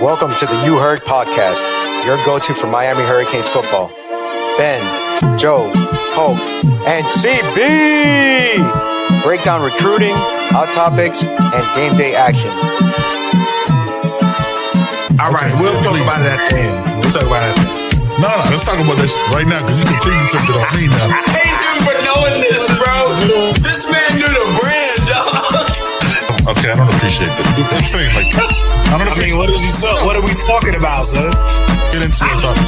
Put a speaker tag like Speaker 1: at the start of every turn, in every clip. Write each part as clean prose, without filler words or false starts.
Speaker 1: Welcome to the You Heard podcast, your go-to for Miami Hurricanes football. Ben, Joe, Hope, and CB break down recruiting, hot topics, and game day action.
Speaker 2: All right, we'll talk about it at the end.
Speaker 3: No, let's talk about this right now because you completely flipped it on me now.
Speaker 2: I hate him for knowing this, bro. This man knew the brand, dog.
Speaker 3: Okay, I don't appreciate that. I'm saying, like, I don't appreciate.
Speaker 2: What are we talking about, son?
Speaker 3: Get into it, talk.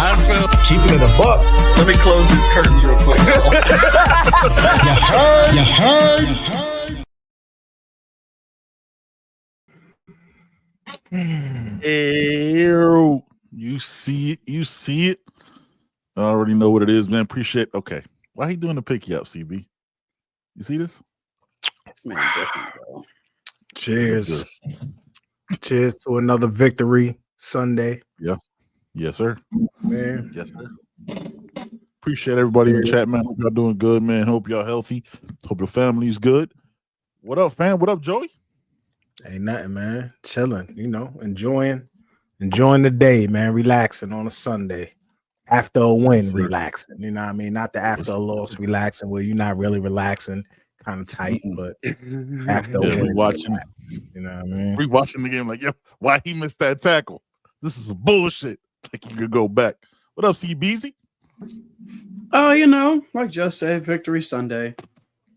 Speaker 3: I felt
Speaker 2: Keeping it a buck.
Speaker 4: Let me close these curtains real quick.
Speaker 3: You heard. Ew. You see it. I already know what it is, man. Appreciate. Okay, why he doing the picky up, CB? You see this?
Speaker 4: This man different, bro.
Speaker 5: Cheers. Cheers to another victory Sunday.
Speaker 3: Yeah. Yes, sir.
Speaker 5: Man.
Speaker 3: Yes, sir. Appreciate everybody in the chat, man. Hope y'all doing good, man. Hope y'all healthy. Hope your family's good. What up, fam? What up, Joey?
Speaker 5: Ain't nothing, man. Chilling, enjoying the day, man. Relaxing on a Sunday. After a win, relaxing. You know what I mean? Not the after a loss, relaxing where you're not really relaxing, kind of tight, but after a win,
Speaker 3: watching.
Speaker 5: You know what I mean?
Speaker 3: Rewatching the game, like, yo, why he missed that tackle? This is bullshit. Like, you could go back. What up, CBZ?
Speaker 4: Oh, like Joe said, Victory Sunday.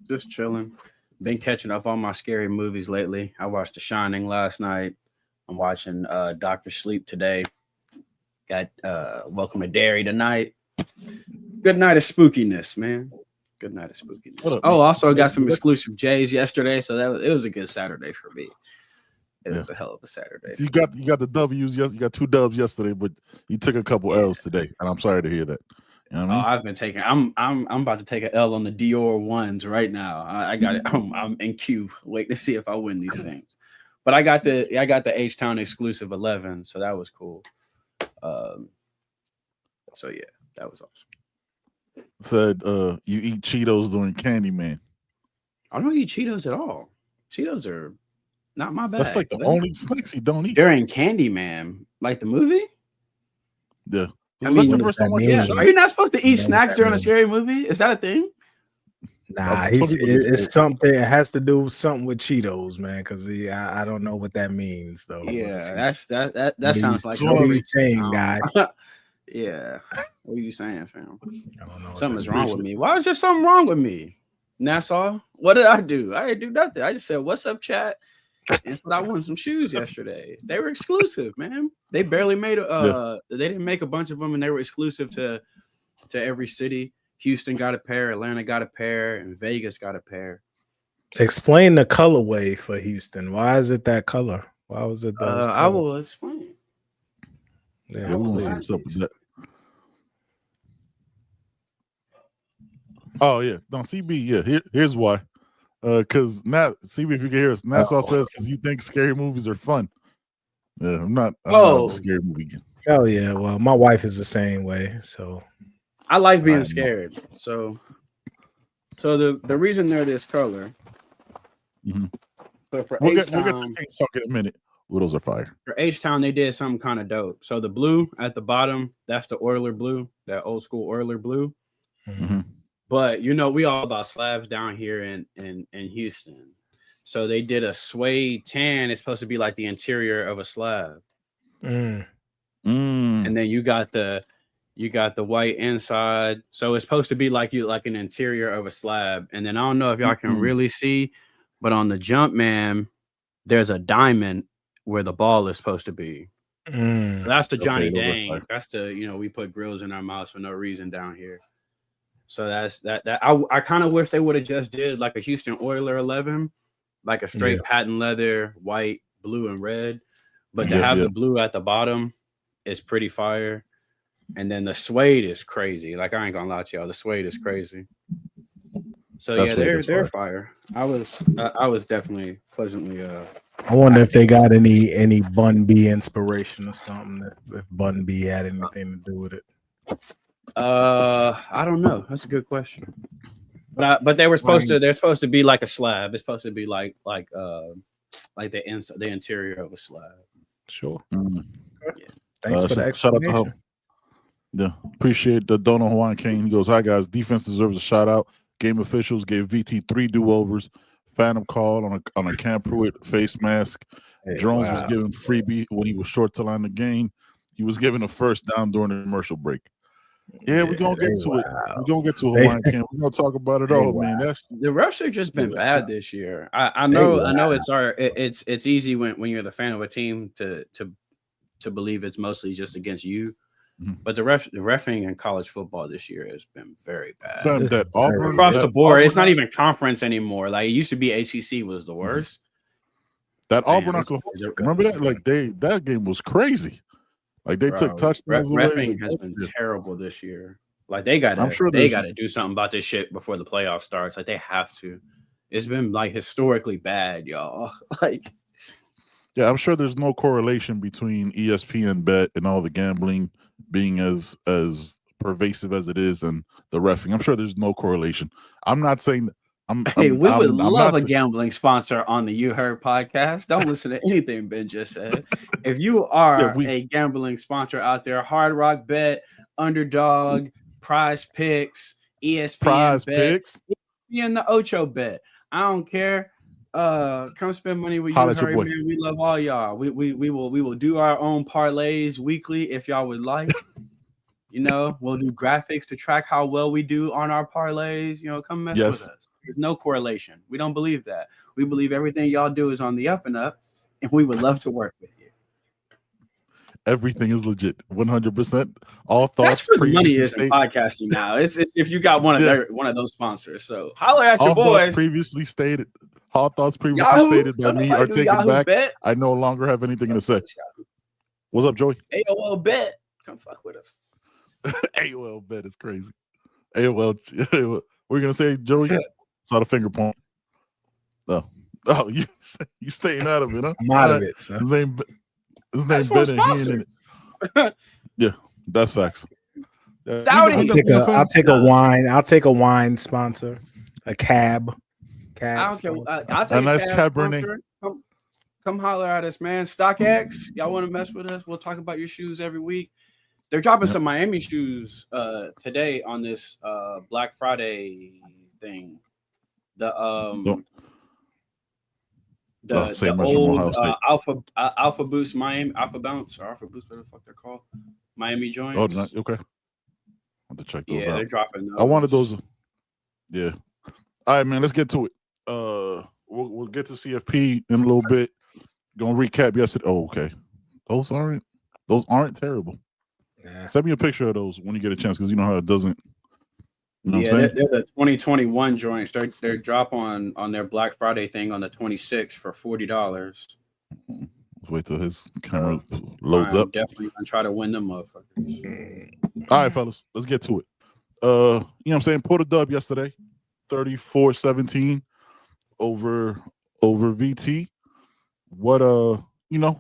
Speaker 4: Just chilling. Been catching up on my scary movies lately. I watched The Shining last night. I'm watching Dr. Sleep today. Got Welcome to Derry tonight. Good night of spookiness, man. Good night of spookiness. Also I got some exclusive J's yesterday, so it was a good Saturday for me. It was a hell of a Saturday.
Speaker 3: You got the W's. You got 2 dubs yesterday, but you took a couple L's today, and I'm sorry to hear that. You know what I mean?
Speaker 4: I've been taking. I'm about to take an L on the Dior ones right now. I got it. I'm in queue, waiting to see if I win these things. But I got the H-Town exclusive 11, so that was cool. So yeah, that was awesome.
Speaker 3: Said you eat Cheetos during Candyman.
Speaker 4: I don't eat Cheetos at all. Cheetos are not my bag.
Speaker 3: That's like the only snacks you don't eat
Speaker 4: during Candyman, like the movie.
Speaker 3: Yeah.
Speaker 4: I mean,
Speaker 3: the first time I
Speaker 4: yeah. Are you not supposed to eat snacks during a scary movie? Is that a thing?
Speaker 5: Nah, it's something. It has to do with something with Cheetos, man. Because I don't know what that means, though.
Speaker 4: Yeah, that sounds like
Speaker 5: what are you saying, guy?
Speaker 4: Yeah, what are you saying, fam?
Speaker 5: I don't know.
Speaker 4: Something's wrong with me. Why is there something wrong with me? Nassau, what did I do? I didn't do nothing. I just said, "What's up, chat?" And said I won some shoes yesterday. They were exclusive, man. They barely made they didn't make a bunch of them, and they were exclusive to every city. Houston got a pair, Atlanta got a pair, and Vegas got a pair.
Speaker 5: Explain the colorway for Houston. Why is it that color? Why was it those?
Speaker 4: I will explain.
Speaker 5: Yeah,
Speaker 3: we want to see what's up with that. Oh yeah, no CB. Yeah, here's why. Because now, CB, if you can hear us, Nassau says because you think scary movies are fun. Yeah, I'm not a scary movie guy.
Speaker 5: Oh yeah, well, my wife is the same way, so.
Speaker 4: I like being scared. So the reason they're this color.
Speaker 3: Mm-hmm.
Speaker 4: But for
Speaker 3: we'll get to King's Talk in a minute. Ooh, those are fire.
Speaker 4: For H-Town, they did something kind of dope. So the blue at the bottom, that's the Oiler blue, that old school Oiler blue.
Speaker 3: Mm-hmm.
Speaker 4: But we all about slabs down here in Houston. So they did a suede tan. It's supposed to be like the interior of a slab. And then you got the white inside. So it's supposed to be like an interior of a slab. And then I don't know if y'all can really see, but on the Jumpman, there's a diamond where the ball is supposed to be. That's the Johnny Dang. That's the, we put grills in our mouths for no reason down here. So that's that. I kind of wish they would have just did like a Houston Oiler 11, like a straight patent leather, white, blue, and red. But to have the blue at the bottom is pretty fire. And then the suede is crazy. Like, I ain't gonna lie to y'all, the suede is crazy. So that's they're fire. I was definitely pleasantly.
Speaker 5: I wonder if they got any Bun B inspiration or something. If Bun B had anything to do with it.
Speaker 4: I don't know. That's a good question. But they were supposed to. They're supposed to be like a slab. It's supposed to be like the inside, the interior of a slab.
Speaker 5: Sure.
Speaker 3: Mm.
Speaker 4: Yeah.
Speaker 5: Thanks for the
Speaker 3: shout out to
Speaker 5: explanation.
Speaker 3: Yeah, appreciate the Dono Hawaiian King. He goes, "Hi guys, defense deserves a shout out. Game officials gave VT 3 do-overs. Phantom call on a Cam Pruitt face mask.
Speaker 5: Hey,
Speaker 3: Jones
Speaker 5: wow.
Speaker 3: was given freebie when he was short to line the game. He was given a first down during the commercial break. Yeah, we're gonna get to it. We're gonna get to Hawaiian King. We're gonna talk about it all, man.
Speaker 4: The refs have just been bad this year. I know it's easy when you're the fan of a team to believe it's mostly just against you. But the reffing in college football this year has been very bad.
Speaker 3: That Auburn,
Speaker 4: across the board, it's not even conference anymore. Like it used to be, ACC was the worst.
Speaker 3: That Auburn, remember that? Like that game was crazy. Like they took touchdowns away.
Speaker 4: Reffing has been terrible this year. Like they got to do something about this shit before the playoff starts. Like they have to. It's been like historically bad, y'all. Like.
Speaker 3: Yeah, I'm sure there's no correlation between ESPN Bet and all the gambling being as pervasive as it is and the reffing. I'm sure there's no correlation. I'm not saying
Speaker 4: we would love a gambling sponsor on the You Heard podcast. Don't listen to anything Ben just said. If you are a gambling sponsor out there, Hard Rock Bet, Underdog, Prize Picks, ESPN Bet, ESPN the Ocho Bet. I don't care. Come spend money with You Heard, man. We love all y'all. We will do our own parlays weekly if y'all would like. You know, we'll do graphics to track how well we do on our parlays. You know, come mess with us. There's no correlation. We don't believe that. We believe everything y'all do is on the up and up, and we would love to work with you.
Speaker 3: Everything is legit, 100%. All thoughts.
Speaker 4: That's what money is in podcasting now. It's if you got one of those sponsors. So holler at your boys.
Speaker 3: Previously stated. All thoughts previously stated by me are taken back. Bet. I no longer have anything to say. What's up, Joey?
Speaker 4: AOL Bet. Come fuck with us.
Speaker 3: AOL Bet is crazy. AOL. What are you gonna say, Joey? Saw the finger point. Oh, you staying out of it, huh?
Speaker 5: I'm out of it, son.
Speaker 3: His name Ben, and he ain't in it. Yeah, that's facts.
Speaker 5: I'll take a wine. I'll take a wine sponsor. A cab.
Speaker 4: I'll take a nice Cabernet. Come holler at us, man. StockX, y'all want to mess with us? We'll talk about your shoes every week. They're dropping some Miami shoes today on this Black Friday thing. The old Alpha Boost Miami, Alpha Bounce or Alpha Boost, whatever the fuck they're called. Miami joints.
Speaker 3: Oh, okay. I have to check those out.
Speaker 4: They're dropping those.
Speaker 3: I wanted those. Yeah. All right, man. Let's get to it. We'll get to CFP in a little bit. Gonna recap yesterday. Oh, okay. Those aren't terrible. Nah. Send me a picture of those when you get a chance, because you know how it doesn't. You know
Speaker 4: they're the 2021 joints. They're drop on their Black Friday thing on the 26th for $40.
Speaker 3: Let's wait till his camera loads up.
Speaker 4: Definitely gonna try to win them motherfuckers.
Speaker 3: All right, fellas, let's get to it. You know what I'm saying? Put a dub yesterday, 34-17 over VT. What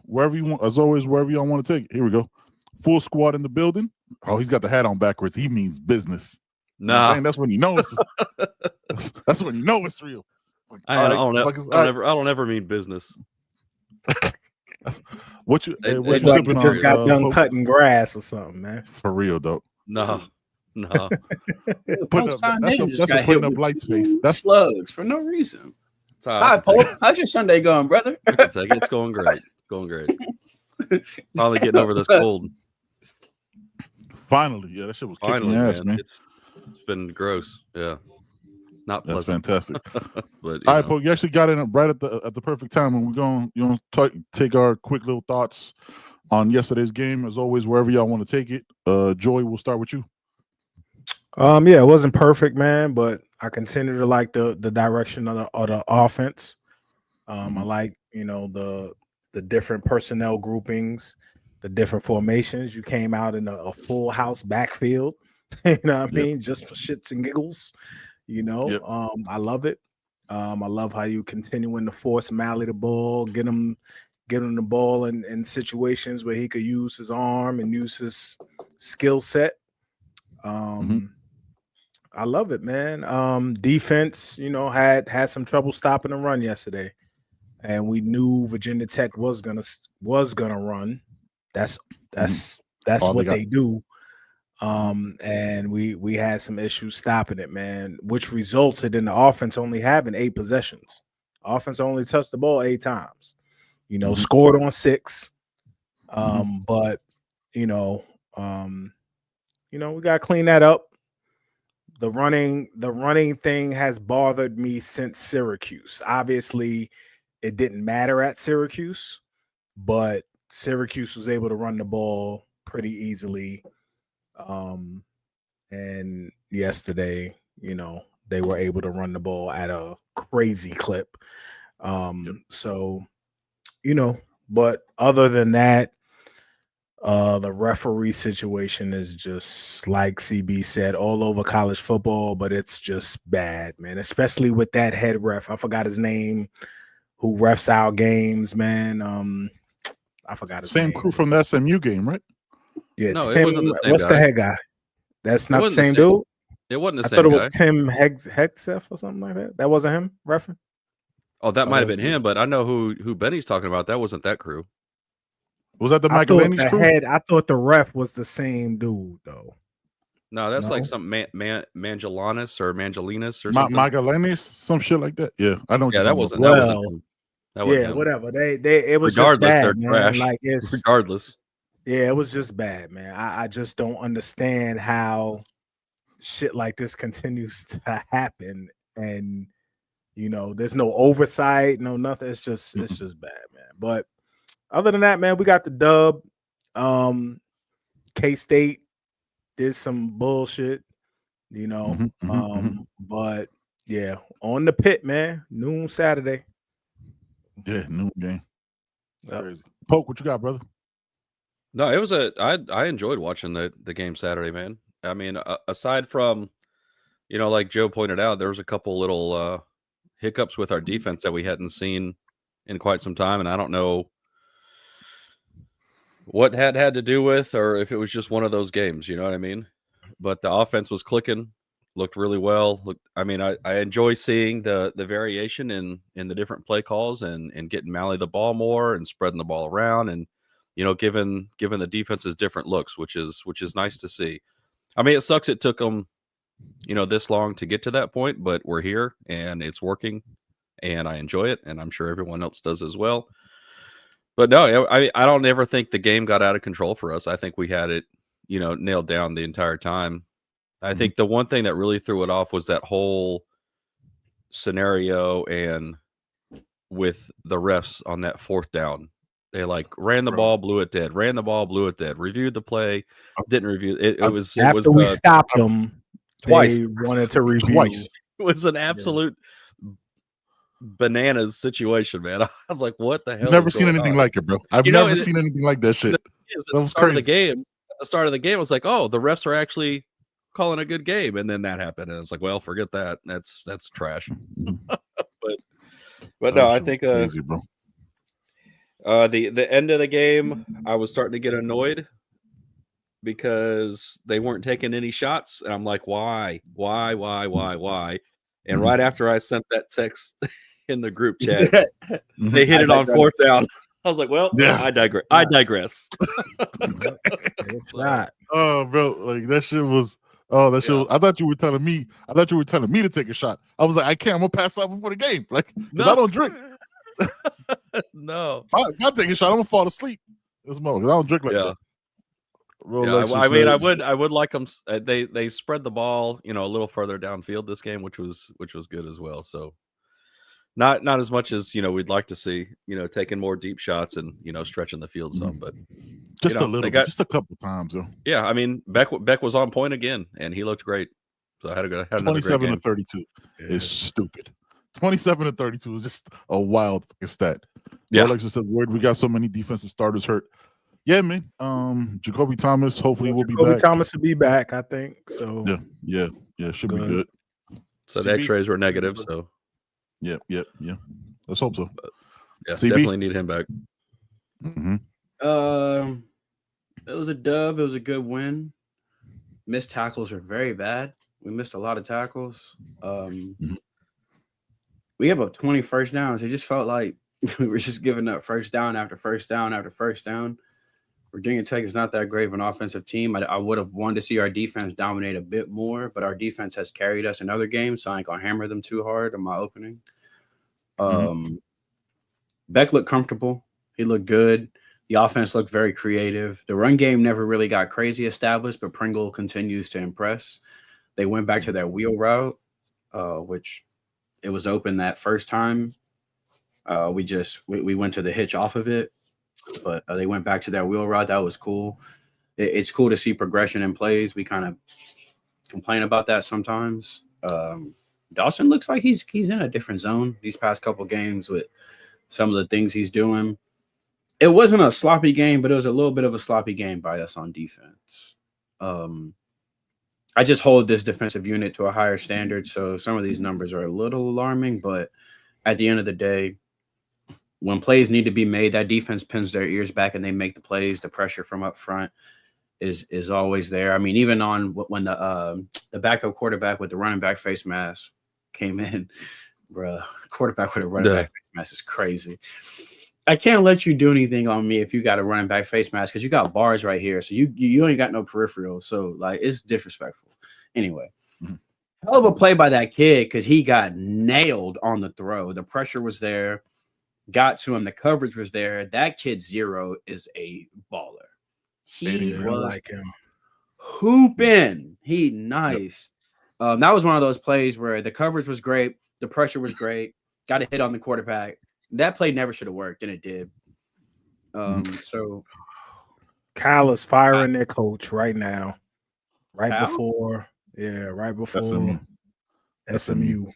Speaker 3: wherever you want, as always, wherever y'all want to take it. Here we go. Full squad in the building. Oh, he's got the hat on backwards. He means business.
Speaker 6: Nah,
Speaker 3: that's when you know it's that's when you know it's real.
Speaker 6: I don't ever mean business.
Speaker 3: What you
Speaker 5: sipping on? Just got done cutting grass or something, man.
Speaker 3: For real, though.
Speaker 6: No.
Speaker 3: That's a putting up lights face. That's
Speaker 4: slugs for no reason. Hi, Paul. How's your Sunday going, brother?
Speaker 6: It's going great. It's going great. Finally getting over this cold.
Speaker 3: Finally, yeah, that shit was kicking ass, man.
Speaker 6: It's been gross. Yeah, not pleasant.
Speaker 3: That's fantastic.
Speaker 6: But
Speaker 3: all right, Paul, you actually got in right at the perfect time, and we're going take our quick little thoughts on yesterday's game. As always, wherever y'all want to take it. Joy, we'll start with you.
Speaker 5: Yeah, it wasn't perfect, man, but I continue to like the direction of the offense. I like the different personnel groupings, the different formations. You came out in a full house backfield, you know what I mean, just for shits and giggles. I love it. I love how you continuing to force Mally the ball, get him the ball in situations where he could use his arm and use his skill set. I love it, man. Defense, had some trouble stopping the run yesterday. and we knew Virginia Tech was gonna run. That's
Speaker 3: All
Speaker 5: what
Speaker 3: they
Speaker 5: they do. And we had some issues stopping it, man, which resulted in the offense only having 8 possessions. Offense only touched the ball 8 times. Scored on 6. But we gotta clean that up. The running thing has bothered me since Syracuse. Obviously, it didn't matter at Syracuse, but Syracuse was able to run the ball pretty easily. And yesterday, they were able to run the ball at a crazy clip. So, but other than that, the referee situation is just like CB said, all over college football, but it's just bad, man. Especially with that head ref. I forgot his name, who refs our games, man. I forgot his name.
Speaker 3: Same crew from the SMU game, right?
Speaker 5: Yeah,
Speaker 6: No,
Speaker 5: Tim,
Speaker 6: it wasn't the same
Speaker 5: what's
Speaker 6: guy.
Speaker 5: the head guy? That's not the
Speaker 6: wasn't the
Speaker 5: same
Speaker 6: same-
Speaker 5: dude.
Speaker 6: It wasn't the
Speaker 5: I
Speaker 6: same
Speaker 5: thought it was
Speaker 6: guy.
Speaker 5: Tim Hegseth or something like that. That wasn't him, reffing.
Speaker 6: Oh, that might have been
Speaker 3: yeah.
Speaker 6: him, but I know who Benny's talking about. That wasn't that crew.
Speaker 3: Was that the
Speaker 5: I thought
Speaker 3: Michaelini's crew?
Speaker 5: I thought the ref was the same dude though.
Speaker 6: No, that's
Speaker 5: No?
Speaker 6: like some Mangelinas or Mangelinas or something.
Speaker 3: Michaelini's, some shit like that. Yeah, I know. What
Speaker 6: Yeah,
Speaker 3: you're
Speaker 6: that
Speaker 3: talking
Speaker 6: wasn't.
Speaker 3: about.
Speaker 6: That
Speaker 5: Well,
Speaker 6: wasn't him. That wasn't
Speaker 5: Yeah,
Speaker 6: him.
Speaker 5: whatever. It was
Speaker 6: Regardless,
Speaker 5: just
Speaker 6: they're
Speaker 5: bad, man.
Speaker 6: trash.
Speaker 5: Like it's
Speaker 6: Regardless,
Speaker 5: yeah, it was just bad, man. I just don't understand how shit like this continues to happen, and there's no oversight, no nothing. It's just bad, man. But other than that, man, we got the dub. K-State did some bullshit, but yeah, on the pit, man. Noon Saturday.
Speaker 3: Yeah, new game.
Speaker 5: Yep.
Speaker 3: Crazy. Poke, what you got, brother?
Speaker 6: no, it was I enjoyed watching the game Saturday, man. I mean, aside from, like Joe pointed out, there was a couple little hiccups with our defense that we hadn't seen in quite some time, and I don't know what had to do with, or if it was just one of those games. You know what I mean? But the offense was clicking, looked really well. I mean, I enjoy seeing the variation in the different play calls and getting Mally the ball more and spreading the ball around and giving the defenses different looks, which is nice to see. I mean, it sucks it took them this long to get to that point, but we're here and it's working, and I enjoy it, and I'm sure everyone else does as well. But no, I don't ever think the game got out of control for us. I think we had it nailed down the entire time. I think the one thing that really threw it off was that whole scenario, and with the refs on that 4th down, they ran the ball, blew it dead. Ran the ball, blew it dead. Reviewed the play, didn't review it.
Speaker 5: After we stopped them
Speaker 6: twice.
Speaker 5: They wanted to review.
Speaker 3: Twice.
Speaker 6: It was an absolute bananas situation, man. I was like, "What the hell?"
Speaker 3: Never seen anything like it, bro. I've never seen anything like that shit.
Speaker 6: At the start of the game, I was like, "Oh, the refs are actually calling a good game," and then that happened, and it's like, "Well, forget that. That's trash." but no, I think
Speaker 3: crazy, bro.
Speaker 6: The end of the game, I was starting to get annoyed because they weren't taking any shots, and I'm like, why? And right after I sent that text in the group chat, they hit it on 4th down. I was like, well,
Speaker 3: Yeah.
Speaker 6: I digress.
Speaker 5: It's not.
Speaker 3: Oh, bro, like that shit was. Oh, that shit. I thought you were telling me. To take a shot. I was like, I can't. I'm gonna pass out before the game. Like, because I don't drink.
Speaker 6: No.
Speaker 3: If I take a shot, I'm gonna fall asleep. This moment, I don't drink like that.
Speaker 6: I mean, I would like them. They spread the ball, a little further downfield this game, which was good as well. So, not as much as we'd like to see. Taking more deep shots and stretching the field some, but
Speaker 3: just a little, just a couple times, though.
Speaker 6: Yeah, I mean, Beck was on point again, and he looked great. So I had another great
Speaker 3: 27
Speaker 6: game.
Speaker 3: to 32 is stupid. 27 to 32 is just a wild stat.
Speaker 6: Yeah,
Speaker 3: Alexa says, "Weird, we got so many defensive starters hurt." Yeah, man. Jacoby Thomas hopefully will be back.
Speaker 5: Jacoby Thomas will be back, I think. So
Speaker 3: yeah, should be good.
Speaker 6: So the X-rays were negative. So
Speaker 3: yeah. Let's hope so.
Speaker 6: But, yeah,
Speaker 3: CB?
Speaker 6: definitely need him back.
Speaker 4: It was a dub. It was a good win. Missed tackles were very bad. We missed a lot of tackles. We have a 20 first downs. It just felt like we were just giving up first down after first down after first down. Virginia Tech is not that great of an offensive team. I would have wanted to see our defense dominate a bit more, but our defense has carried us in other games, so I ain't going to hammer them too hard in my opening. Beck looked comfortable. He looked good. The offense looked very creative. The run game never really got crazy established, but Pringle continues to impress. They went back to their wheel route, which it was open that first time. We went to the hitch off of it, but they went back to their wheel route. That was cool. It's cool to see progression in plays. We kind of complain about that sometimes. Dawson looks like he's in a different zone these past couple games with some of the things he's doing. It wasn't a sloppy game, but it was a little bit of a sloppy game by us on defense. I just hold this defensive unit to a higher standard, so some of these numbers are a little alarming, but at the end of the day, when plays need to be made, that defense pins their ears back and they make the plays. The pressure from up front is always there. I mean, even on when the backup quarterback with the running back face mask came in, bruh, quarterback with a running back face mask is crazy. I can't let you do anything on me if you got a running back face mask because you got bars right here. So you ain't got no peripheral. So, like, it's disrespectful. Anyway, hell of a play by that kid because he got nailed on the throw. The pressure was there, got to him. The coverage was there. That kid Zero is a baller. He was like him. Hooping. He nice. Yep. That was one of those plays where the coverage was great. The pressure was great. Got a hit on the quarterback. That play never should have worked, and it did. So
Speaker 5: Kyle is firing their coach right now. Right
Speaker 4: Kyle?
Speaker 5: before SMU.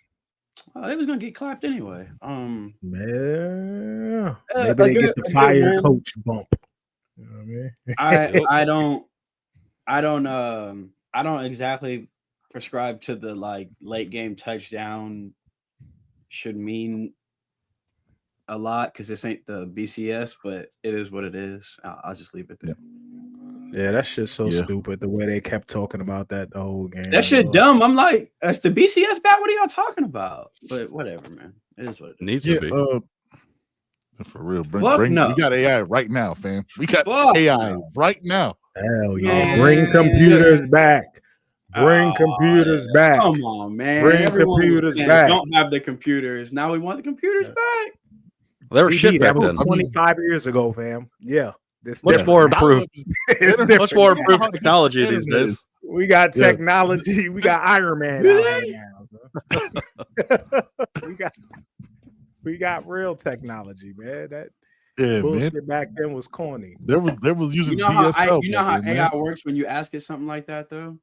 Speaker 4: Oh, they was gonna get clapped anyway.
Speaker 5: Man, maybe they get the fire coach bump. You know what I mean?
Speaker 4: I don't exactly prescribe to the like late game touchdown should mean a lot because this ain't the BCS, but it is what it is. I'll just leave it there.
Speaker 5: Yeah, that shit's so stupid. The way they kept talking about that the whole game.
Speaker 4: That shit dumb. I'm like, it's the BCS back. What are y'all talking about? But whatever, man. It is what it
Speaker 6: needs to be.
Speaker 3: For real, bring we got AI right now, fam. We got AI right now.
Speaker 5: Hell yeah! Bring computers back. Bring computers back.
Speaker 4: Come on, man.
Speaker 5: Bring computers back.
Speaker 4: Don't have the computers. Now we want the computers back.
Speaker 6: Well, they were shit back then.
Speaker 5: 25 years ago, fam. Yeah.
Speaker 6: Much more improved. Much more improved technology these days.
Speaker 5: We got technology. We got Iron Man out now. we got real technology, man. That bullshit back then was corny.
Speaker 3: There was using
Speaker 4: DSL. You know how AI works when you ask it something like that, though.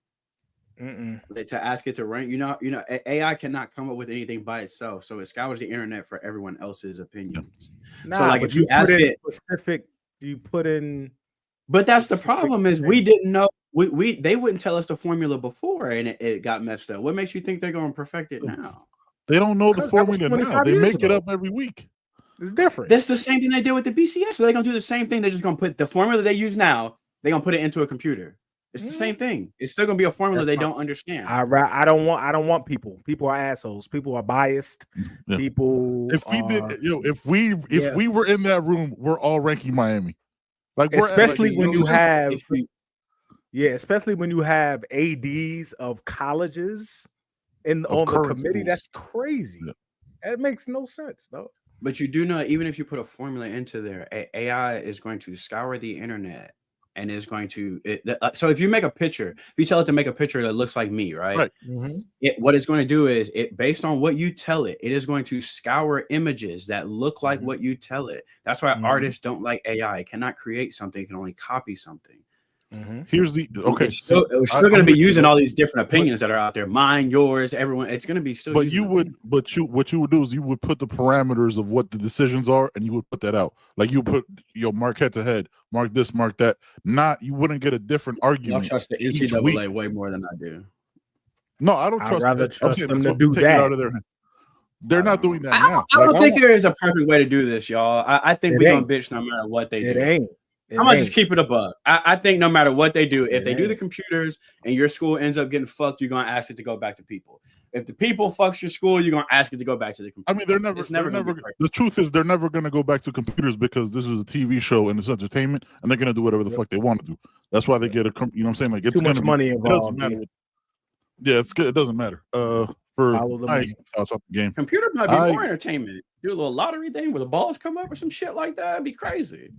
Speaker 4: To ask it to rank, you know, AI cannot come up with anything by itself, so it scours the internet for everyone else's opinions. So, like, if you ask it specific. You put in,
Speaker 5: but
Speaker 4: that's the problem is we didn't know they wouldn't tell us the formula before and it got messed up. What makes you think they're going to perfect it now?
Speaker 3: They don't know the formula now. They make it up every week.
Speaker 5: It's different.
Speaker 4: That's the same thing they did with the BCS. So they're gonna do the same thing. They're just gonna put the formula they use now. They're gonna put it into a computer. It's the same thing. It's still gonna be a formula they don't understand.
Speaker 5: I don't want people. People are assholes. People are biased. People.
Speaker 3: If we were in that room, we're all ranking Miami. Like
Speaker 5: especially when you have especially when you have ADs of colleges on the committee. That's crazy. That makes no sense though.
Speaker 4: But you do know, even if you put a formula into there, AI is going to scour the internet. And is going to so if you make a picture, if you tell it to make a picture that looks like me, right? What it's going to do is based on what you tell it, it is going to scour images that look like what you tell it. That's why artists don't like AI. It cannot create something; it can only copy something.
Speaker 3: Here's the
Speaker 4: We're still going to be using all these different opinions that are out there. Mine, yours, everyone. It's going to be still.
Speaker 3: But what you would do is you would put the parameters of what the decisions are, and you would put that out. Like you put mark head to head, mark this, mark that. You wouldn't get a different argument.
Speaker 4: I trust the NCAA way more than I do.
Speaker 3: No, I don't trust.
Speaker 5: I'd rather trust them to do that.
Speaker 3: Out of their hand. They're not doing that now.
Speaker 4: I don't think there is a perfect way to do this, y'all. I think we're gonna bitch no matter what they do.
Speaker 5: It ain't.
Speaker 4: I'm gonna just keep it a buck. I think no matter what they do, if they do the computers and your school ends up getting fucked, you're gonna ask it to go back to people. If the people fucks your school, you're gonna ask it to go back to the computers.
Speaker 3: I mean, they're never. The truth is, they're never gonna go back to computers because this is a TV show and it's entertainment, and they're gonna do whatever the fuck they want to do. That's why they get a. You know what I'm saying? Like it's
Speaker 5: too much money involved.
Speaker 3: Yeah, it's good. It doesn't matter. For thoughts on the game,
Speaker 4: computer might be more entertainment. Do a little lottery thing where the balls come up or some shit like that. That'd be crazy.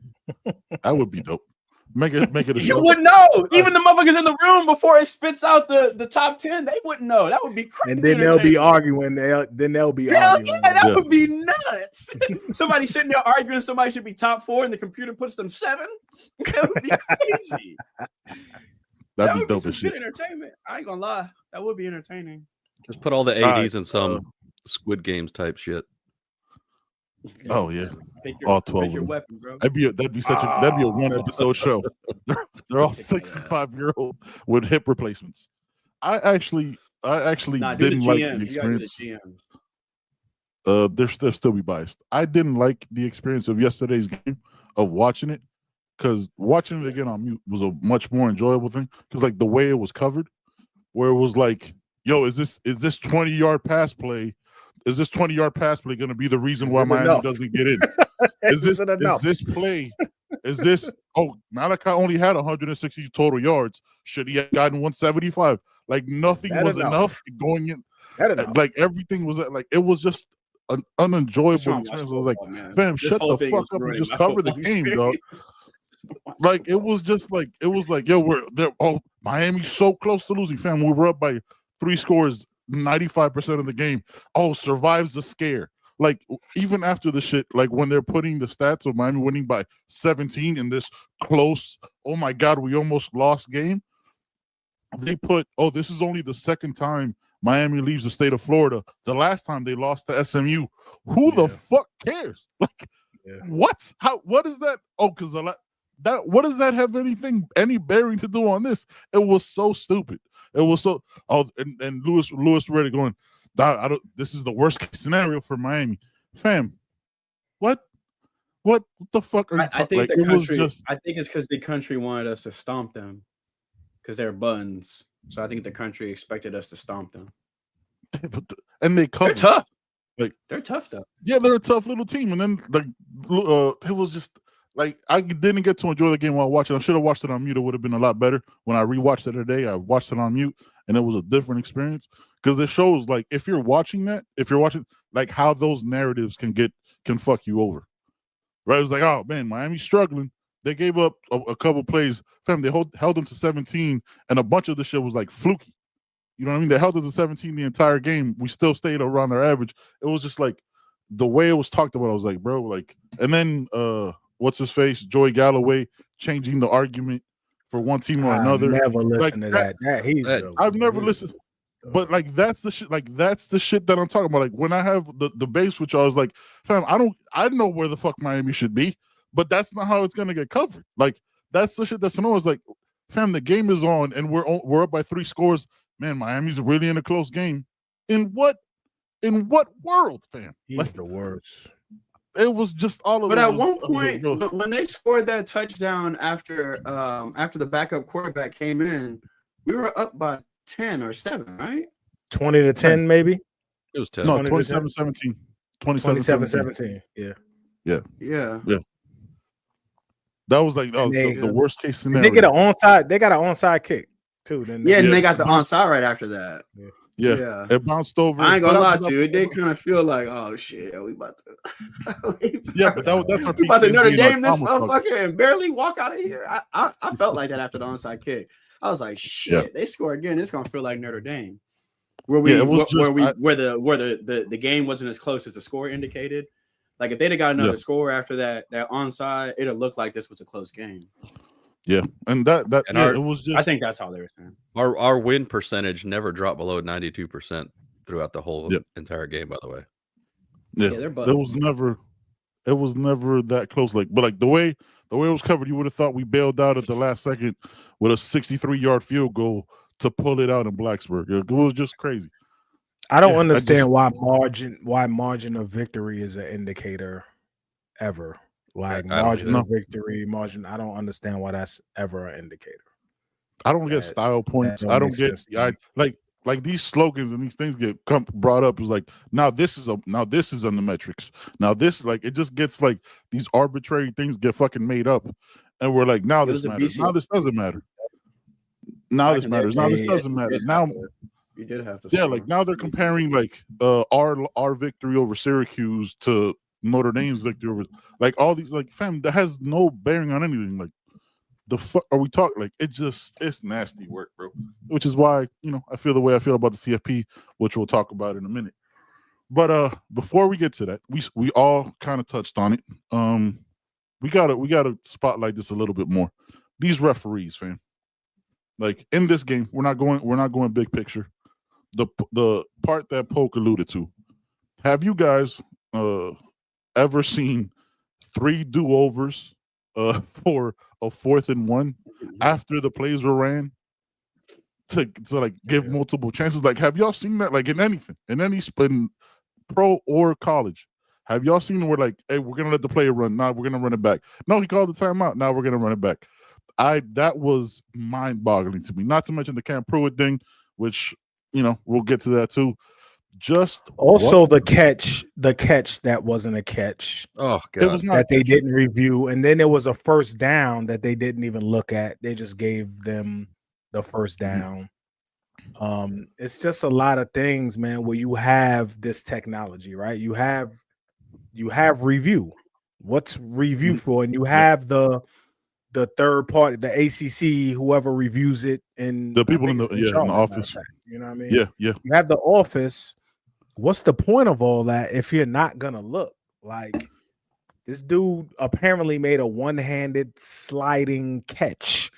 Speaker 3: That would be dope. Make it.
Speaker 4: You wouldn't know. Even the motherfuckers in the room before it spits out the top 10, they wouldn't know. That would be crazy.
Speaker 5: And then they'll be arguing. They'll be arguing.
Speaker 4: Yeah, that would be nuts. Somebody sitting there arguing somebody should be top 4 and the computer puts them 7. That would be crazy.
Speaker 3: That'd be dope as shit.
Speaker 4: Entertainment. I ain't gonna lie. That would be entertaining.
Speaker 6: Just put all the ADs in some Squid Games type shit.
Speaker 3: Oh yeah, all 12 of them.
Speaker 4: Weapon, bro.
Speaker 3: That'd be a 1 episode show. They're all 65-year-old with hip replacements. I actually didn't like the experience. They'll still be biased. I didn't like the experience of yesterday's game of watching it because watching it again on mute was a much more enjoyable thing. Because like the way it was covered, where it was like, "Yo, is this 20-yard pass play? Is this 20-yard pass play going to be the reason why Miami doesn't get in? Is this play? Is this? Oh, Malachi only had 160 total yards. Should he have gotten 175? Like nothing was enough going in. Like everything was like it was just an unenjoyable experience. I was like, fam, shut the fuck up and just cover the game, dog. Like it was like, yo, we're there. Oh, Miami's so close to losing, fam. We were up by 3 scores. 95% of the game. Oh, survives the scare. Like even after the shit, like when they're putting the stats of Miami winning by 17 in this close, oh my God, we almost lost game. They put, oh, this is only the second time Miami leaves the state of Florida. The last time they lost to SMU. Who the fuck cares? Like, what? What is that? Oh, because that what does that have any bearing to do on this? It was so stupid. It was so. Oh, and Lewis ready going. This is the worst case scenario for Miami, fam. What the fuck are you talking?
Speaker 4: I think the country. I think it's because the country wanted us to stomp them because they're buns. So I think the country expected us to stomp them.
Speaker 3: And they're
Speaker 4: tough. Like they're tough though.
Speaker 3: Yeah, they're a tough little team. And then it was just. Like, I didn't get to enjoy the game while watching. I should have watched it on mute. It would have been a lot better. When I rewatched it today, I watched it on mute, and it was a different experience. Because it shows, like, if you're watching, like, how those narratives can fuck you over. Right? It was like, oh, man, Miami's struggling. They gave up a couple plays. Fam, they held them to 17, and a bunch of the shit was, like, fluky. You know what I mean? They held us to 17 the entire game. We still stayed around their average. It was just, like, the way it was talked about, I was like, bro, like, and then, what's his face? Joey Galloway changing the argument for one team or another.
Speaker 5: I've never listened to that.
Speaker 3: I've never listened. But like that's the shit. Like that's the shit that I'm talking about. Like when I have the base, which I was like, fam, I know where the fuck Miami should be, but that's not how it's gonna get covered. Like that's the shit that's annoying. It's like, fam, the game is on and we're up by 3 scores. Man, Miami's really in a close game. In what world, fam?
Speaker 5: He's the worst.
Speaker 3: It was just all of.
Speaker 4: But at one point, when they scored that touchdown after the backup quarterback came in, we were up by 10 or 7, right?
Speaker 5: 20-10, maybe.
Speaker 6: It was 10.
Speaker 3: No, 27-17.
Speaker 5: 27-17. Yeah.
Speaker 3: That was like the worst case scenario.
Speaker 5: They get an onside. They got an onside kick too.
Speaker 4: And they got the onside right after that.
Speaker 3: Yeah, it bounced over.
Speaker 4: I ain't gonna lie to you. It did kind of feel like, oh shit, we about to.
Speaker 3: But that's our.
Speaker 4: We about to Notre Dame this motherfucker and barely walk out of here. I felt like that after the onside kick. I was like, shit, they score again. It's gonna feel like Notre Dame, where the game wasn't as close as the score indicated. Like if they'd have got another score after that onside, it'd have looked like this was a close game.
Speaker 3: Yeah, and it was just.
Speaker 4: I think that's how they were saying.
Speaker 6: Our win percentage never dropped below 92% throughout the whole entire game. By the way,
Speaker 3: it was never that close. But the way it was covered, you would have thought we bailed out at the last second with a 63-yard field goal to pull it out in Blacksburg. It was just crazy.
Speaker 5: I don't understand why margin of victory is an indicator ever. Like
Speaker 6: I don't
Speaker 5: margin
Speaker 3: either.
Speaker 5: of victory, margin. I don't understand why that's ever an indicator.
Speaker 3: I don't get style points. I don't get like these slogans and these things get brought up as like now this is on the metrics. Now this like it just gets like these arbitrary things get fucking made up, and we're like now this matters. Now this doesn't matter. Now this matters. Now this doesn't matter. Now
Speaker 4: you did have to.
Speaker 3: Yeah, like now they're comparing like our victory over Syracuse to Notre Dame's victory over like all these like fam that has no bearing on anything. Like the fuck are we talking? Like it's nasty work, bro. Which is why I feel the way I feel about the CFP, which we'll talk about in a minute. But before we get to that, we all kind of touched on it. We gotta spotlight this a little bit more. These referees, fam. Like in this game, we're not going big picture. The part that Poke alluded to. Have you guys ever seen 3 do-overs for a 4th and 1 after the plays were ran to like give multiple chances? Like, have y'all seen that? Like in anything, in any spin, pro or college, have y'all seen where like, hey, we're gonna let the player run. Now we're gonna run it back. No, he called the timeout. Now we're gonna run it back. That was mind-boggling to me. Not to mention the Cam Pruitt thing, which we'll get to that too. Just
Speaker 5: also the catch that wasn't a catch.
Speaker 6: Oh god,
Speaker 3: it was not
Speaker 5: that they didn't review, and then there was a first down that they didn't even look at. They just gave them the first down. It's just a lot of things, man. Where you have this technology, right? You have review. What's review for? And you have the third party, the ACC, whoever reviews it, and
Speaker 3: the people in the office.
Speaker 5: You know what I mean?
Speaker 3: Yeah.
Speaker 5: You have the office. What's the point of all that if you're not gonna look? Like this dude apparently made a one-handed sliding catch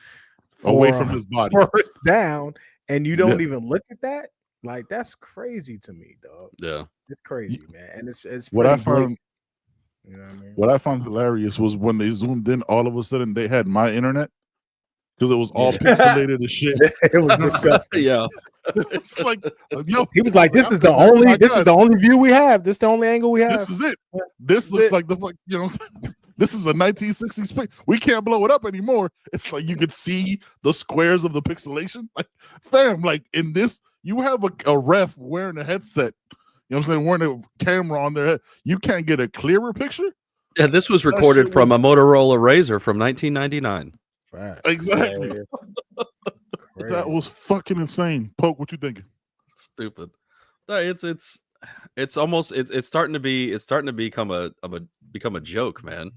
Speaker 3: away from his body,
Speaker 5: first down, and you don't even look at that. Like that's crazy to me, dog.
Speaker 6: Yeah,
Speaker 5: it's crazy, man. And it's
Speaker 3: what I found.
Speaker 5: blatant. You know what I mean?
Speaker 3: What I found hilarious was when they zoomed in, all of a sudden they had my internet because it was all pixelated as shit.
Speaker 5: It was disgusting.
Speaker 6: yeah.
Speaker 3: It's like, yo,
Speaker 5: he was like, "This is the only view we have. This is the only angle we have.
Speaker 3: This is it. This looks like the fuck. This is a 1960s pic. We can't blow it up anymore. It's like you could see the squares of the pixelation. Like, fam, like in this, you have a ref wearing a headset. You know what I'm saying? Wearing a camera on their head. You can't get a clearer picture?
Speaker 6: Yeah, this was recorded from a Motorola Razr from 1999.
Speaker 3: Exactly. That was fucking insane. Poke, what you thinking?
Speaker 6: Stupid. No, it's almost starting to become a joke, man.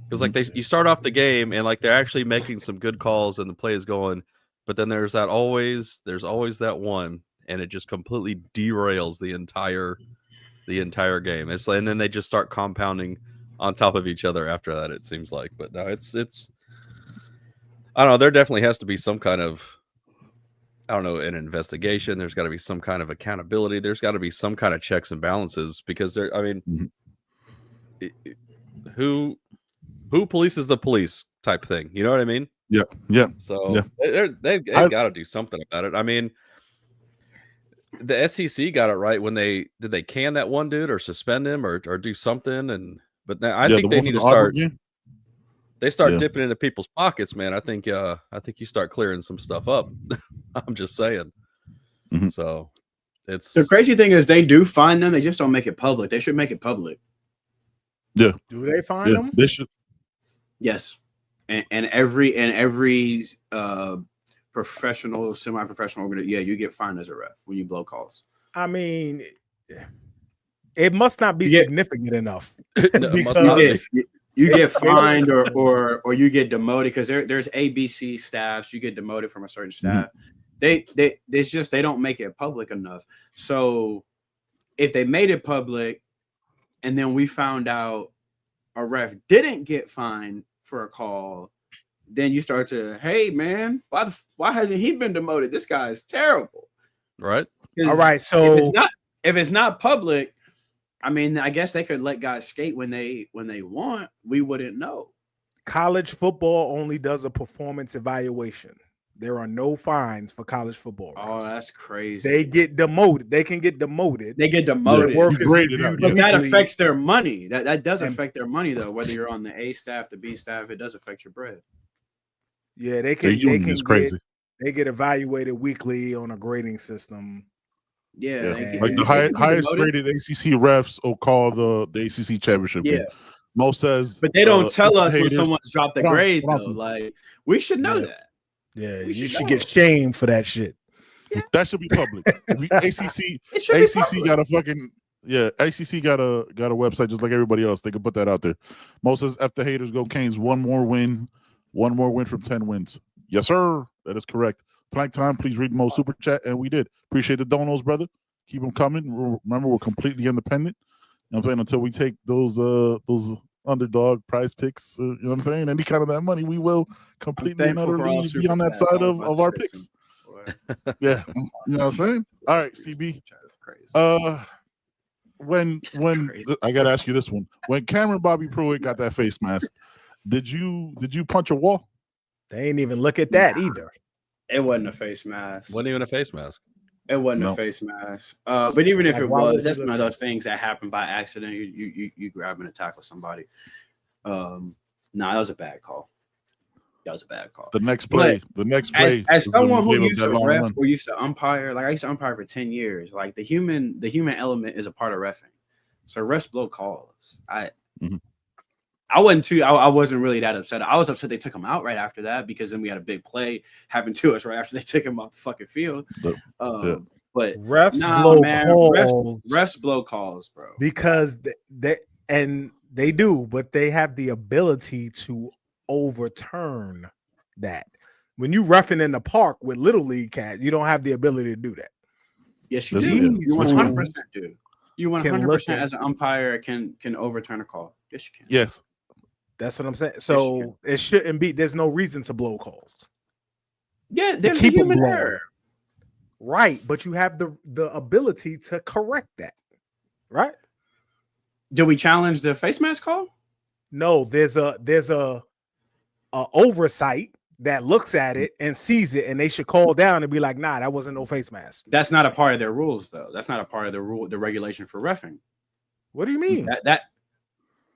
Speaker 6: Because like you start off the game and like they're actually making some good calls and the play is going, but then there's always that one. And it just completely derails the entire game. It's and then they just start compounding on top of each other after that. It seems like, but no, it's I don't know. There definitely has to be some kind of an investigation. There's got to be some kind of accountability. There's got to be some kind of checks and balances because who polices the police type thing? You know what I mean?
Speaker 3: Yeah.
Speaker 6: So they've got to do something about it. I mean. The SEC got it right when they can that one dude or suspend him or do something, but now I think they need to start. They start dipping into people's pockets, man. I think you start clearing some stuff up. I'm just saying.
Speaker 3: Mm-hmm.
Speaker 6: So it's
Speaker 4: the crazy thing is they do find them. They just don't make it public. They should make it public.
Speaker 3: Yeah.
Speaker 5: Do they find them?
Speaker 3: They should.
Speaker 4: Yes, and every professional, semi-professional organization, you get fined as a ref when you blow calls.
Speaker 5: I mean, it must not be significant enough.
Speaker 4: Because you get fined or you get demoted because there's ABC staffs. You get demoted from a certain staff. It's just they don't make it public enough. So if they made it public and then we found out a ref didn't get fined for a call, then you start to, hey man, why hasn't he been demoted? This guy is terrible.
Speaker 6: Right.
Speaker 5: All right. So
Speaker 4: if it's not public, I mean, I guess they could let guys skate when they want. We wouldn't know.
Speaker 5: College football only does a performance evaluation. There are no fines for college football.
Speaker 4: Oh,
Speaker 5: refs.
Speaker 4: that's crazy.
Speaker 5: They get demoted. They can get demoted.
Speaker 4: They get demoted.
Speaker 5: Work is
Speaker 3: graded
Speaker 5: reviewed
Speaker 3: out.
Speaker 4: But that
Speaker 5: weekly.
Speaker 4: affects their money. That does
Speaker 5: And-
Speaker 4: affect their money though. Whether you're on the A staff, the B staff, it does affect your bread.
Speaker 5: Yeah, they
Speaker 3: Their
Speaker 5: can. They
Speaker 3: union
Speaker 5: can
Speaker 3: is crazy.
Speaker 5: They get evaluated weekly on a grading system.
Speaker 4: Yeah,
Speaker 3: Yeah.
Speaker 4: they
Speaker 3: Like the
Speaker 4: they get
Speaker 3: highest
Speaker 4: demoted.
Speaker 3: graded ACC refs will call the ACC Championship
Speaker 4: Yeah,
Speaker 3: game. Mo says,
Speaker 4: but they don't tell us when
Speaker 3: haters-
Speaker 4: someone's dropped the
Speaker 3: Hold on,
Speaker 4: grade
Speaker 3: hold on,
Speaker 4: though.
Speaker 3: son.
Speaker 4: Like we should know
Speaker 5: Yeah.
Speaker 4: that.
Speaker 5: Yeah,
Speaker 4: We
Speaker 5: you
Speaker 4: should
Speaker 5: should
Speaker 4: know.
Speaker 5: get shamed for that shit.
Speaker 3: that should be public. ACC
Speaker 4: It should be
Speaker 3: ACC
Speaker 4: public.
Speaker 3: got a fucking ACC got a website just like everybody else. They can put that out there. Mo says, "F the haters, go Canes. One more win from 10 wins." Yes, sir. That is correct. Plank time. Please read Mo's super chat, and we did. Appreciate the donos, brother. Keep them coming. Remember, we're completely independent. You know what I'm saying? Until we take those underdog prize picks, you know what I'm saying? Any kind of that money, we will completely and
Speaker 4: Thankful for all
Speaker 3: utterly be
Speaker 4: super
Speaker 3: on that
Speaker 4: chats.
Speaker 3: side
Speaker 4: I was
Speaker 3: of
Speaker 4: about
Speaker 3: our
Speaker 4: to say
Speaker 3: picks.
Speaker 4: something.
Speaker 3: Yeah, you know what I'm saying? All right, CB.
Speaker 4: That's crazy.
Speaker 3: When
Speaker 4: crazy.
Speaker 3: I gotta ask you this one. When Cameron Bobby Pruitt got that face mask, did you punch a wall?
Speaker 5: They ain't even look at that either.
Speaker 4: It wasn't a face mask.
Speaker 6: Wasn't even a face mask.
Speaker 4: It wasn't
Speaker 3: No.
Speaker 4: a face mask. But even if
Speaker 5: Like,
Speaker 4: it
Speaker 5: why would
Speaker 4: was, that's
Speaker 5: you
Speaker 4: one
Speaker 5: look
Speaker 4: of
Speaker 5: at
Speaker 4: those things that happen by accident. You grabbing a tackle somebody. That was a bad call. That was a bad call.
Speaker 3: The next play.
Speaker 4: As
Speaker 3: is when
Speaker 4: someone
Speaker 3: we
Speaker 4: who
Speaker 3: gave up
Speaker 4: used
Speaker 3: that
Speaker 4: to
Speaker 3: long
Speaker 4: ref
Speaker 3: run.
Speaker 4: or used to umpire, like I used to umpire for 10 years. Like the human element is a part of reffing. So refs blow calls. I wasn't really that upset. I was upset they took him out right after that because then we had a big play happen to us right after they took him off the fucking field. But
Speaker 5: Refs
Speaker 4: nah,
Speaker 5: blow
Speaker 4: man,
Speaker 5: calls
Speaker 4: refs blow calls, bro.
Speaker 5: because they do, but they have the ability to overturn that. When you roughing in the park with little league cats, you don't have the ability to do that.
Speaker 4: Yes, you
Speaker 3: These
Speaker 4: do. You
Speaker 5: fools
Speaker 4: 100% do. You
Speaker 5: can
Speaker 4: 100%
Speaker 5: look at-
Speaker 4: as an umpire can overturn a call. Yes, you can.
Speaker 3: Yes.
Speaker 5: That's what I'm saying.
Speaker 4: you
Speaker 5: So it shouldn't be. There's no reason to blow calls,
Speaker 4: Yeah, there's a
Speaker 5: keep 'em
Speaker 4: human
Speaker 5: blowing.
Speaker 4: error.
Speaker 5: right? But you have the ability to correct that, right?
Speaker 4: Do we challenge the face mask call?
Speaker 5: No, there's a oversight that looks at it and sees it, and they should call down and be like, "Nah, that wasn't no face mask."
Speaker 4: That's not a part of their rules, though. That's not a part of the regulation for reffing.
Speaker 5: What do you mean?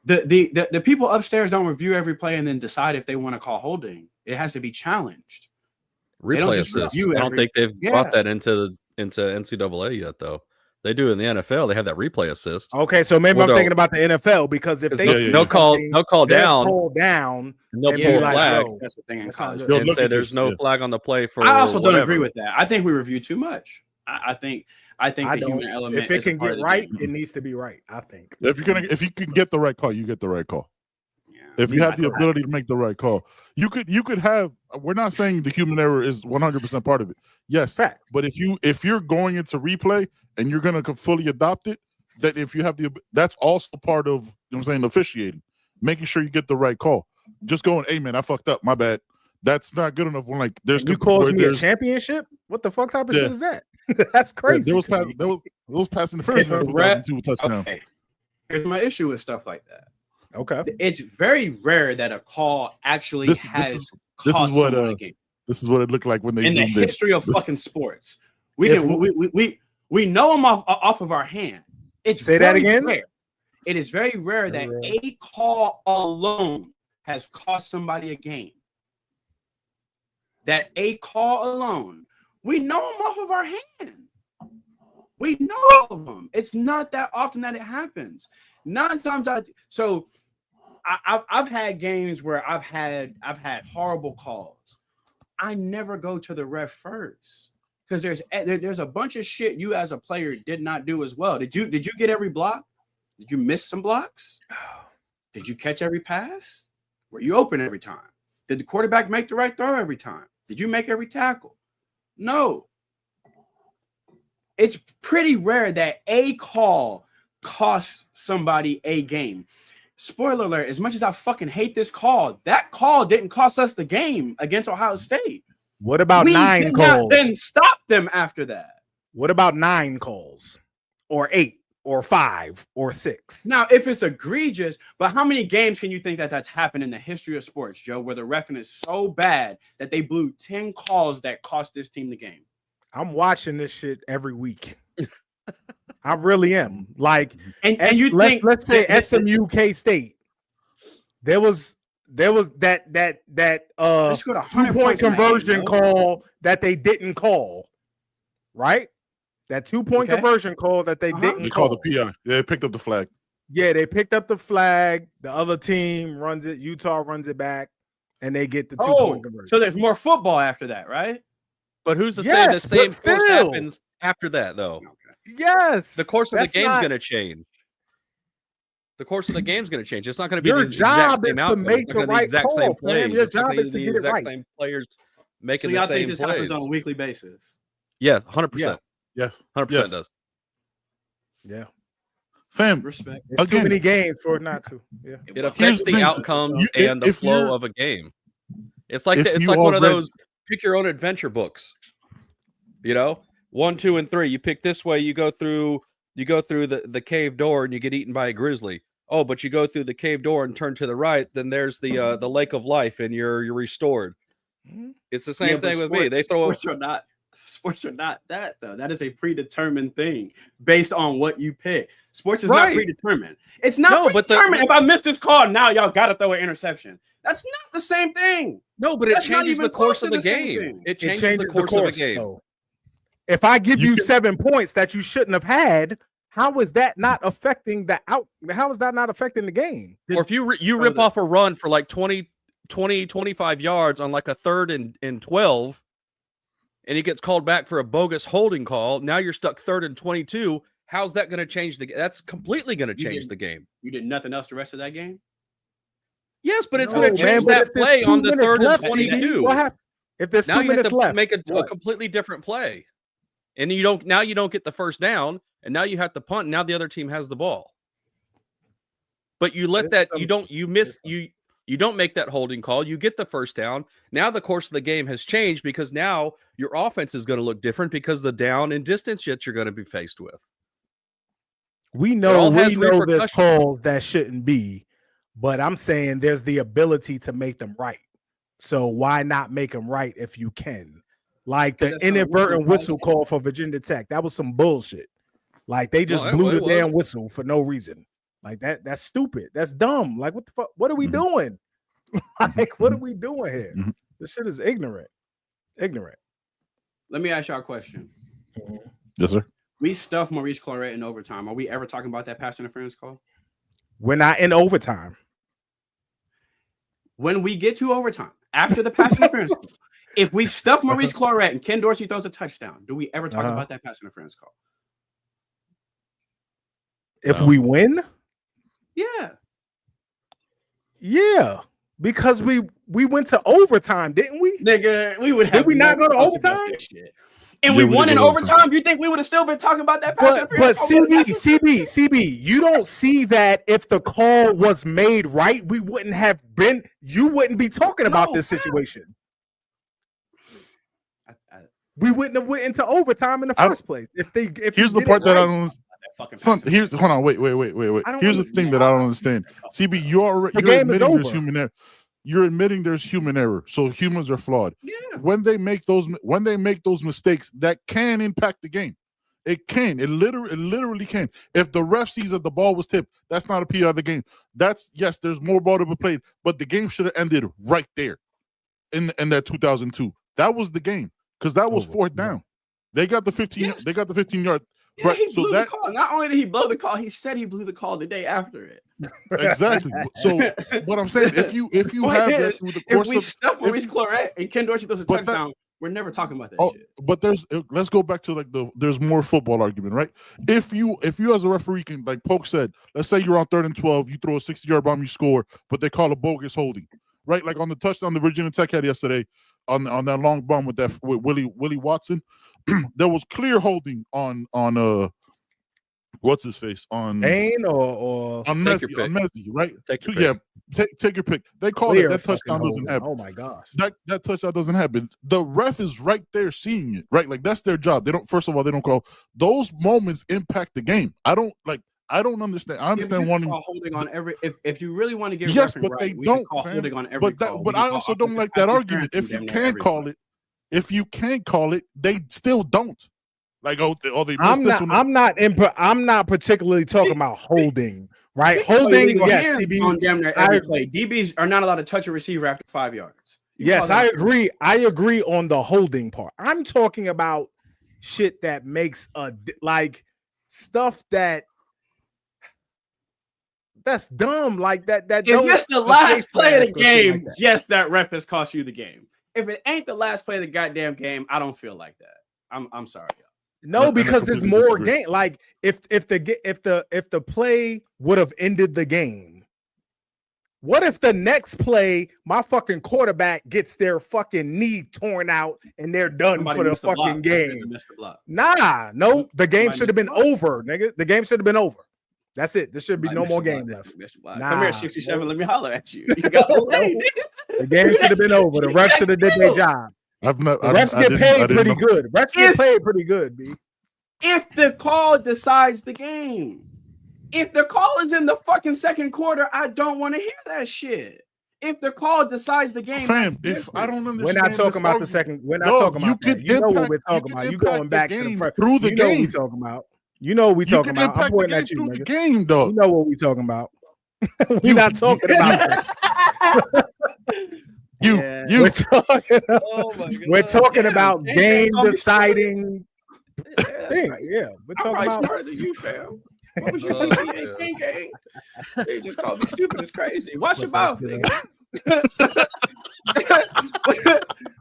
Speaker 4: The people upstairs don't review every play and then decide if they want to call holding. It has to be challenged. They don't
Speaker 6: Replay
Speaker 4: just
Speaker 6: assist.
Speaker 4: review
Speaker 6: I don't
Speaker 4: every-
Speaker 6: think they've
Speaker 4: Yeah.
Speaker 6: brought that into NCAA yet, though. They do in the NFL. They have that replay assist.
Speaker 5: Okay, so maybe
Speaker 6: Well,
Speaker 5: I'm
Speaker 6: they'll-
Speaker 5: thinking about the NFL because if they see
Speaker 6: they'll call
Speaker 5: something,
Speaker 6: they'll call
Speaker 5: they'll
Speaker 6: down.
Speaker 5: call down.
Speaker 6: And they'll
Speaker 5: and
Speaker 6: pull
Speaker 5: be
Speaker 6: a
Speaker 5: like,
Speaker 6: flag
Speaker 5: yo,
Speaker 4: That's the thing in
Speaker 5: That's not
Speaker 4: college.
Speaker 5: good.
Speaker 3: They'll
Speaker 6: and
Speaker 3: look
Speaker 6: say
Speaker 3: at
Speaker 6: there's
Speaker 3: this,
Speaker 6: no
Speaker 3: yeah.
Speaker 6: flag on the play for.
Speaker 4: I also don't
Speaker 6: whatever.
Speaker 4: agree with that. I think we review too much. I think
Speaker 5: I
Speaker 4: the
Speaker 5: don't.
Speaker 4: human element.
Speaker 5: If it
Speaker 4: is a
Speaker 5: can
Speaker 4: part
Speaker 5: get
Speaker 4: of the
Speaker 5: right,
Speaker 4: game.
Speaker 5: it needs to be right. I think.
Speaker 3: If you can get the right call, you get the right call.
Speaker 4: Yeah.
Speaker 3: If you have
Speaker 4: I
Speaker 3: the
Speaker 4: don't-
Speaker 3: ability to make the right call, you could have. We're not saying the human error is 100% part of it. Yes,
Speaker 5: Facts.
Speaker 3: but if you're going into replay and you're going to fully adopt it, that if you have that's also part of, you know what I'm saying, officiating, making sure you get the right call. Just going, hey man, I fucked up, my bad. That's not good enough. When like there's
Speaker 5: You caused me a championship? What the fuck type of shit is that? That's crazy.
Speaker 3: There was
Speaker 5: to me.
Speaker 3: pass interference in
Speaker 4: If a
Speaker 3: 2002 touchdown.
Speaker 4: Okay. Here's my issue with stuff like that.
Speaker 5: Okay.
Speaker 4: It's very rare that a call actually
Speaker 3: This
Speaker 4: has
Speaker 3: is
Speaker 4: cost
Speaker 3: what,
Speaker 4: someone a game.
Speaker 3: This is what it looked like when they
Speaker 4: In the
Speaker 3: zoomed in.
Speaker 4: history of fucking sports.
Speaker 5: If
Speaker 4: We know them off of our hand. It's
Speaker 5: Say that
Speaker 4: very
Speaker 5: again?
Speaker 4: rare. It is very rare that
Speaker 5: rare.
Speaker 4: a call alone has cost somebody a game. That a call alone, we know them off of our hand. We know all of them. It's not that often that it happens. 9 times out. So I've had games where I've had horrible calls. I never go to the ref first because there's a bunch of shit you as a player did not do as well. Did you get every block? Did you miss some blocks? Did you catch every pass? Were you open every time? Did the quarterback make the right throw every time? Did you make every tackle? No. It's pretty rare that a call costs somebody a game. Spoiler alert, as much as I fucking hate this call, that call didn't cost us the game against Ohio State.
Speaker 5: What about
Speaker 4: We
Speaker 5: 9
Speaker 4: did not
Speaker 5: calls?
Speaker 4: then stop them after that.
Speaker 5: What about 9 calls? Or 8 or 5 or 6.
Speaker 4: Now, if it's egregious, but how many games can you think that that's happened in the history of sports, Joe, where the reffing is so bad that they blew 10 calls that cost this team the game?
Speaker 5: I'm watching this shit every week. I really am. Like,
Speaker 4: and you think
Speaker 5: let's say SMU K-State. There was that 2-point conversion call that they didn't call, right? That 2-point conversion call that they didn't
Speaker 3: They
Speaker 5: call.
Speaker 3: called the PI. They picked up the flag.
Speaker 5: Yeah, they picked up the flag. The other team runs it. Utah runs it back, and they get the 2-point conversion.
Speaker 4: So there's more football after that, right?
Speaker 6: But who's to say the same course happens after that, though?
Speaker 5: Yes.
Speaker 6: The course of the game's going to change. The course of the game's going to change. It's not going to be
Speaker 5: your
Speaker 6: the
Speaker 5: job
Speaker 6: exact
Speaker 5: is
Speaker 6: same
Speaker 5: to
Speaker 6: outcome.
Speaker 5: make
Speaker 6: It's not
Speaker 5: the
Speaker 6: going to be
Speaker 5: right
Speaker 6: the exact
Speaker 5: call,
Speaker 6: same plays.
Speaker 5: Your
Speaker 6: It's not
Speaker 5: job
Speaker 6: going
Speaker 5: is
Speaker 6: to
Speaker 5: to
Speaker 6: be
Speaker 5: get
Speaker 6: the
Speaker 5: it
Speaker 6: exact
Speaker 5: right.
Speaker 6: same players making
Speaker 4: So y'all
Speaker 6: the same
Speaker 4: think this happens
Speaker 6: plays.
Speaker 4: on a weekly basis?
Speaker 6: Yeah, 100%.
Speaker 3: Yes.
Speaker 6: 100% does.
Speaker 5: Yeah.
Speaker 3: Fam,
Speaker 4: Respect.
Speaker 5: It's too many games for it not to. Yeah.
Speaker 6: It affects the outcomes and the flow of a game. It's like one of those pick your own adventure books. 1, 2, and 3. You pick this way. You go through the cave door and you get eaten by a grizzly. Oh, but you go through the cave door and turn to the right. Then there's the lake of life and you're restored. It's the same thing with me. They throw
Speaker 4: sports are not that though. That is a predetermined thing based on what you pick. Sports is not predetermined. It's not predetermined. If I miss this call, now y'all got to throw an interception. That's not the same thing.
Speaker 6: No, but it changes the course of the game. It changes the course of the game.
Speaker 5: Though. If I give you 7 points that you shouldn't have had, how is that not affecting How is that not affecting the game?
Speaker 6: Or if you rip off a run for like 20, 25 yards on like a 3rd and 12, and he gets called back for a bogus holding call. Now you're stuck 3rd and 22. How's that going to change the game? That's completely going to change the game.
Speaker 4: You did nothing else the rest of that game?
Speaker 6: Yes, but it's going to change that play on the 3rd and 22.
Speaker 5: What happened? If there's 2 minutes left,
Speaker 6: make a completely different play. And you don't get the first down, and now you have to punt, and now the other team has the ball. But you let you don't make that holding call. You get the first down. Now the course of the game has changed because now your offense is going to look different because the down and distance that you're going to be faced with.
Speaker 5: We know there's calls that shouldn't be, but I'm saying there's the ability to make them right. So why not make them right if you can? Like the inadvertent whistle call for Virginia Tech. That was some bullshit. Like they just blew the damn whistle for no reason. Like that's stupid. That's dumb. Like what the fuck? What are we doing? Like what are we doing here? This shit is ignorant. Ignorant.
Speaker 4: Let me ask y'all a question.
Speaker 3: Yes, sir.
Speaker 4: We stuffed Maurice Claret in overtime. Are we ever talking about that pass interference call?
Speaker 5: We're not in overtime.
Speaker 4: When we get to overtime, after the pass interference call, if we stuff Maurice Claret and Ken Dorsey throws a touchdown, do we ever talk about that pass interference call?
Speaker 5: If we win?
Speaker 4: Yeah.
Speaker 5: Yeah. Because we went to overtime, didn't we?
Speaker 4: Nigga, we would have.
Speaker 5: Did we not go to overtime?
Speaker 4: And we won in overtime. You think we would have still been talking about that pass interference?
Speaker 5: But CB, you don't see that if the call was made right, you wouldn't be talking about this situation. We wouldn't have went into overtime in the first place.
Speaker 3: Here's the part that I don't understand. Hold on, wait. Here's the thing that I don't understand. CB, you're admitting there's human error. You're admitting there's human error. So humans are flawed.
Speaker 4: Yeah.
Speaker 3: When they make those mistakes, that can impact the game. It can. It literally can. If the ref sees that the ball was tipped, that's not a PI of the game. Yes, there's more ball to be played, but the game should have ended right there in that 2002. That was the game. Because that was 4th down. They got the 15. Yes. They got the 15-yard.
Speaker 4: Yeah, right. He blew the call. Not only did he blow the call, he said he blew the call the day after it.
Speaker 3: Exactly. So what I'm saying, if you have that through the course
Speaker 4: if we stuff Maurice Claret and Ken Dorsey throws a touchdown, we're never talking about that shit.
Speaker 3: But let's go back to there's more football argument, right? If you as a referee can, like Polk said, let's say you're on 3rd and 12, you throw a 60-yard bomb, you score, but they call a bogus holding, right? Like on the touchdown the Virginia Tech had yesterday. On that long bomb with Willie Watson, there was clear holding on what's his face on
Speaker 5: Bane or
Speaker 3: on
Speaker 6: Take
Speaker 3: Messi,
Speaker 6: your
Speaker 3: on Messi, right?
Speaker 6: Take your
Speaker 3: Yeah,
Speaker 6: pick.
Speaker 3: take your pick. They call
Speaker 5: clear
Speaker 3: it that
Speaker 5: fucking
Speaker 3: touchdown doesn't
Speaker 5: holding.
Speaker 3: happen.
Speaker 5: Oh my gosh.
Speaker 3: That touchdown doesn't happen. The ref is right there seeing it, right? Like that's their job. They don't. First of all, they don't call those moments impact the game. I don't understand. I understand wanting
Speaker 4: holding on every. If you really want to get
Speaker 3: yes,
Speaker 4: refereeing
Speaker 3: but
Speaker 4: right,
Speaker 3: they
Speaker 4: we
Speaker 3: don't.
Speaker 4: can call
Speaker 3: Fam.
Speaker 4: holding on every call.
Speaker 3: But I also don't like that argument. If you can't call it, they still don't. Like they missed this one.
Speaker 5: I'm not particularly talking about holding, right? Holding, yes. CB,
Speaker 4: on damn near every play. DBs are not allowed to touch a receiver after 5 yards.
Speaker 5: Yes, I agree. I agree on the holding part. I'm talking about shit that makes like stuff that's dumb, like that. If
Speaker 4: it's the last play of the game, like yes, that ref has cost you the game. If it ain't the last play of the goddamn game, I don't feel like that. I'm sorry, y'all.
Speaker 5: No, because there's more game. Like if the play would have ended the game, what if the next play my fucking quarterback gets their fucking knee torn out and they're done for the fucking game? Nah, no, the game should have been over, nigga. The game should have been over. That's it. There should be no more game left.
Speaker 4: Nah, come here, 67. No. Let me holler at you. You got
Speaker 5: the game should have been over. The refs should have did their job. Refs get paid pretty good. Refs get paid pretty good, B.
Speaker 4: If the call decides the game, if the call is in the fucking second quarter, I don't want to hear that shit. If the call decides the game,
Speaker 3: fam, if I don't understand,
Speaker 5: we're not talking about the second. We're not talking about that. You know what we're talking about. You going back to the first
Speaker 3: through the game.
Speaker 5: We talking about. You know what we talking about. I'm pointing at you, nigga.
Speaker 3: The game, though.
Speaker 5: You know what we talking about. We're not talking about that. We're talking about game deciding thing. Yeah, we're talking about
Speaker 4: smarter than you, fam. What was your game? They just called me stupid. It's crazy. Watch your mouth, nigga.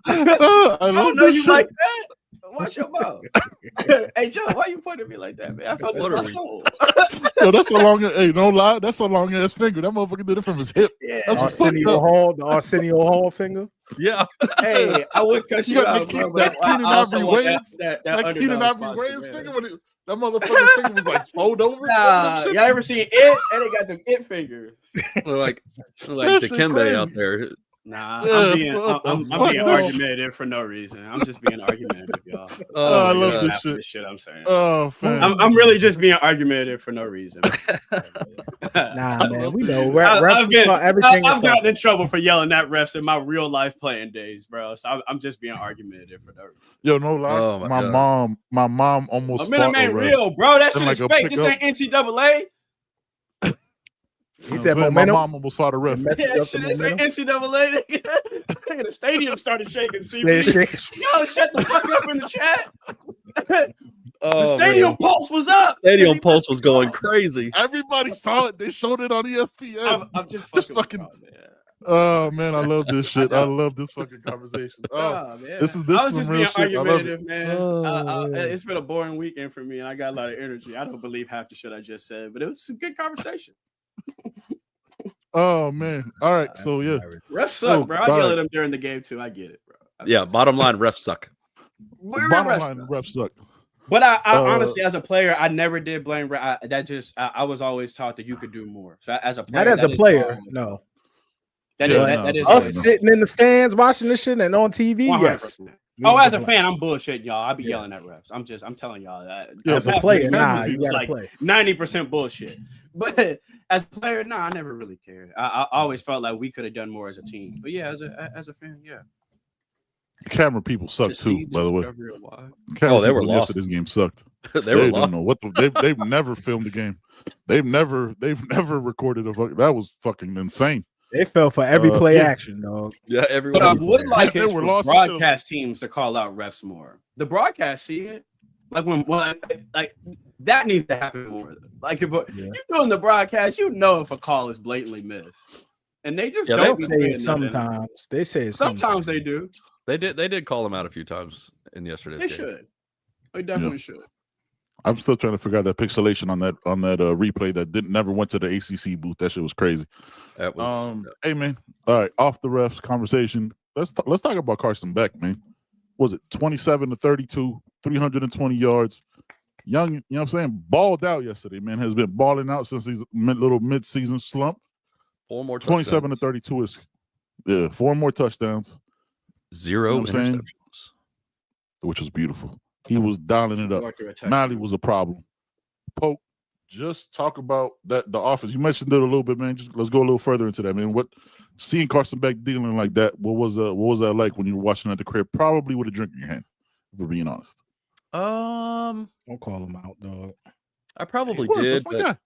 Speaker 4: I don't know you shit. Like that. Watch your mouth. Hey, Joe, why you pointing at me like that, man? I felt it in my soul.
Speaker 3: Yo, that's a long, hey, don't lie. That's a long ass finger. That motherfucker did it from his hip.
Speaker 5: Yeah. That's what's fucked up. The Arsenio Hall finger.
Speaker 6: Yeah.
Speaker 4: Hey, I would cut you out.
Speaker 3: That Keenan Ivory Wayans, that Keenan Ivory Wayans finger when that motherfucker's finger was like fold over.
Speaker 4: Y'all ever seen it? And they got them it fingers.
Speaker 6: like Dikembe out there.
Speaker 4: Nah, I'm being argumentative for no reason. I'm just being argumentative, y'all.
Speaker 3: I love this shit.
Speaker 4: I'm saying.
Speaker 3: Oh, fam.
Speaker 4: I'm really just being argumentative for no reason.
Speaker 5: Nah, man, we know. I've
Speaker 3: gotten
Speaker 4: in trouble for yelling at refs in my real life playing days, bro. So I'm just being argumentative for no reason.
Speaker 3: Yo, no lie. My mom almost.
Speaker 4: I'm in a man real, bro. That shit is fake. This ain't NCAA.
Speaker 5: He said,
Speaker 3: "My mom almost fought a ref."
Speaker 4: Yeah, shit, this ain't NCAA. The stadium started shaking. Yo, shut the fuck up in the chat. The stadium pulse was up.
Speaker 6: Stadium pulse was going crazy.
Speaker 3: Everybody saw it. They showed it on ESPN.
Speaker 4: I'm just fucking.
Speaker 3: Man. Oh man, I love this shit. I love this fucking conversation. Oh, man. This is some real shit. I love it.
Speaker 4: Man. It's been a boring weekend for me, and I got a lot of energy. I don't believe half the shit I just said, but it was a good conversation.
Speaker 3: Oh man! All right, so yeah,
Speaker 4: refs suck, bro. I yell at them during the game too. I get it, bro.
Speaker 6: Bottom line, refs suck.
Speaker 3: Refs suck.
Speaker 4: But I honestly, as a player, I never did blame. I was always taught that you could do more. So as a player,
Speaker 5: no.
Speaker 4: That is
Speaker 5: us sitting in the stands watching this shit and on TV. 100%. Yes.
Speaker 4: Oh, as a fan, I'm bullshitting y'all. I be yelling at refs. I'm telling y'all that.
Speaker 5: As a player, you gotta play.
Speaker 4: 90% bullshit. But as a player, I never really cared. I always felt like we could have done more as a team. But yeah, as a fan, yeah.
Speaker 3: The camera people suck too, by the way.
Speaker 6: They were lost.
Speaker 3: This game sucked.
Speaker 6: They were
Speaker 3: don't know what they've never filmed the game. They've never recorded that was fucking insane.
Speaker 5: They fell for every play action, dog.
Speaker 6: Yeah, everyone.
Speaker 4: But I would like it for broadcast teams to call out refs more. The broadcast see it. Like that needs to happen more. Like if you're doing the broadcast, you know if a call is blatantly missed, and they just don't
Speaker 5: say it sometimes. They say it
Speaker 4: sometimes. They do.
Speaker 6: They did call him out a few times in yesterday's game.
Speaker 4: They should. They definitely should.
Speaker 3: I'm still trying to figure out that pixelation on that replay that never went to the ACC booth. That shit was crazy.
Speaker 6: That was,
Speaker 3: Hey man, all right, off the refs conversation. Let's talk about Carson Beck, man. Was it 27 to 32, 320 yards, Young, you know what I'm saying, balled out yesterday, man. Has been balling out since his little mid-season slump.
Speaker 6: 4 more
Speaker 3: 27 to 32 is 4 more touchdowns.
Speaker 6: 0 interceptions.
Speaker 3: Which was beautiful. He was dialing it up. Mally was a problem. Poke, just talk about the offense. You mentioned it a little bit, man. Just let's go a little further into that, man. Seeing Carson Beck dealing like that, what was that like when you were watching at the crib? Probably with a drink in your hand, if we're being honest.
Speaker 5: Don't call him out, dog.
Speaker 6: I probably did, but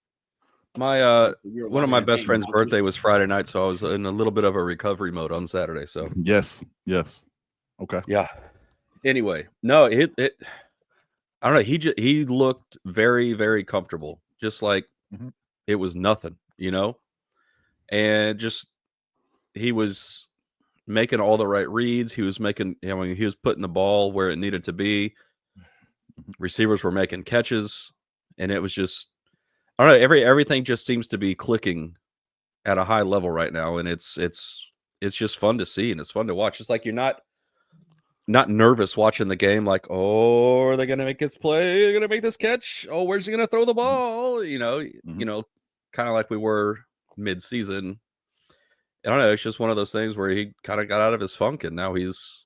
Speaker 6: my one of my best friend's birthday was Friday night, so I was in a little bit of a recovery mode on Saturday. So
Speaker 3: yes, okay,
Speaker 6: yeah. Anyway, no, I don't know. He looked very, very comfortable, just like it was nothing, and just he was making all the right reads. He was he was putting the ball where it needed to be. Receivers were making catches, and it was just, I don't know. Everything just seems to be clicking at a high level right now, and it's just fun to see, and it's fun to watch. It's like you're not nervous watching the game, like, oh, are they going to make this play? Are they going to make this catch? Oh, where's he going to throw the ball? Kind of like we were mid-season. I don't know. It's just one of those things where he kind of got out of his funk, and now he's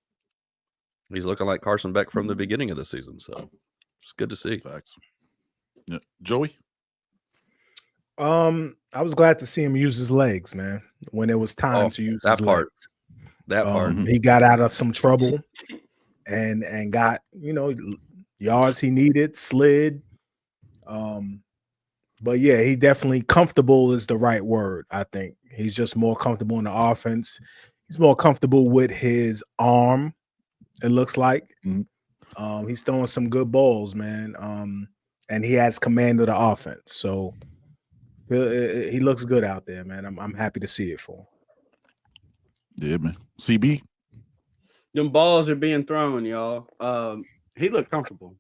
Speaker 6: looking like Carson Beck from the beginning of the season. So it's good to see.
Speaker 3: Facts. Yeah, Joey.
Speaker 5: I was glad to see him use his legs, man. When it was time to use his legs.
Speaker 6: That part.
Speaker 5: He got out of some trouble and got, yards he needed, slid. But yeah, he definitely, comfortable is the right word, I think. He's just more comfortable in the offense. He's more comfortable with his arm, it looks like. He's throwing some good balls, man. And he has command of the offense. So he looks good out there, man. I'm happy to see it for him.
Speaker 3: Yeah, man. CB?
Speaker 4: Them balls are being thrown, y'all. He looked comfortable.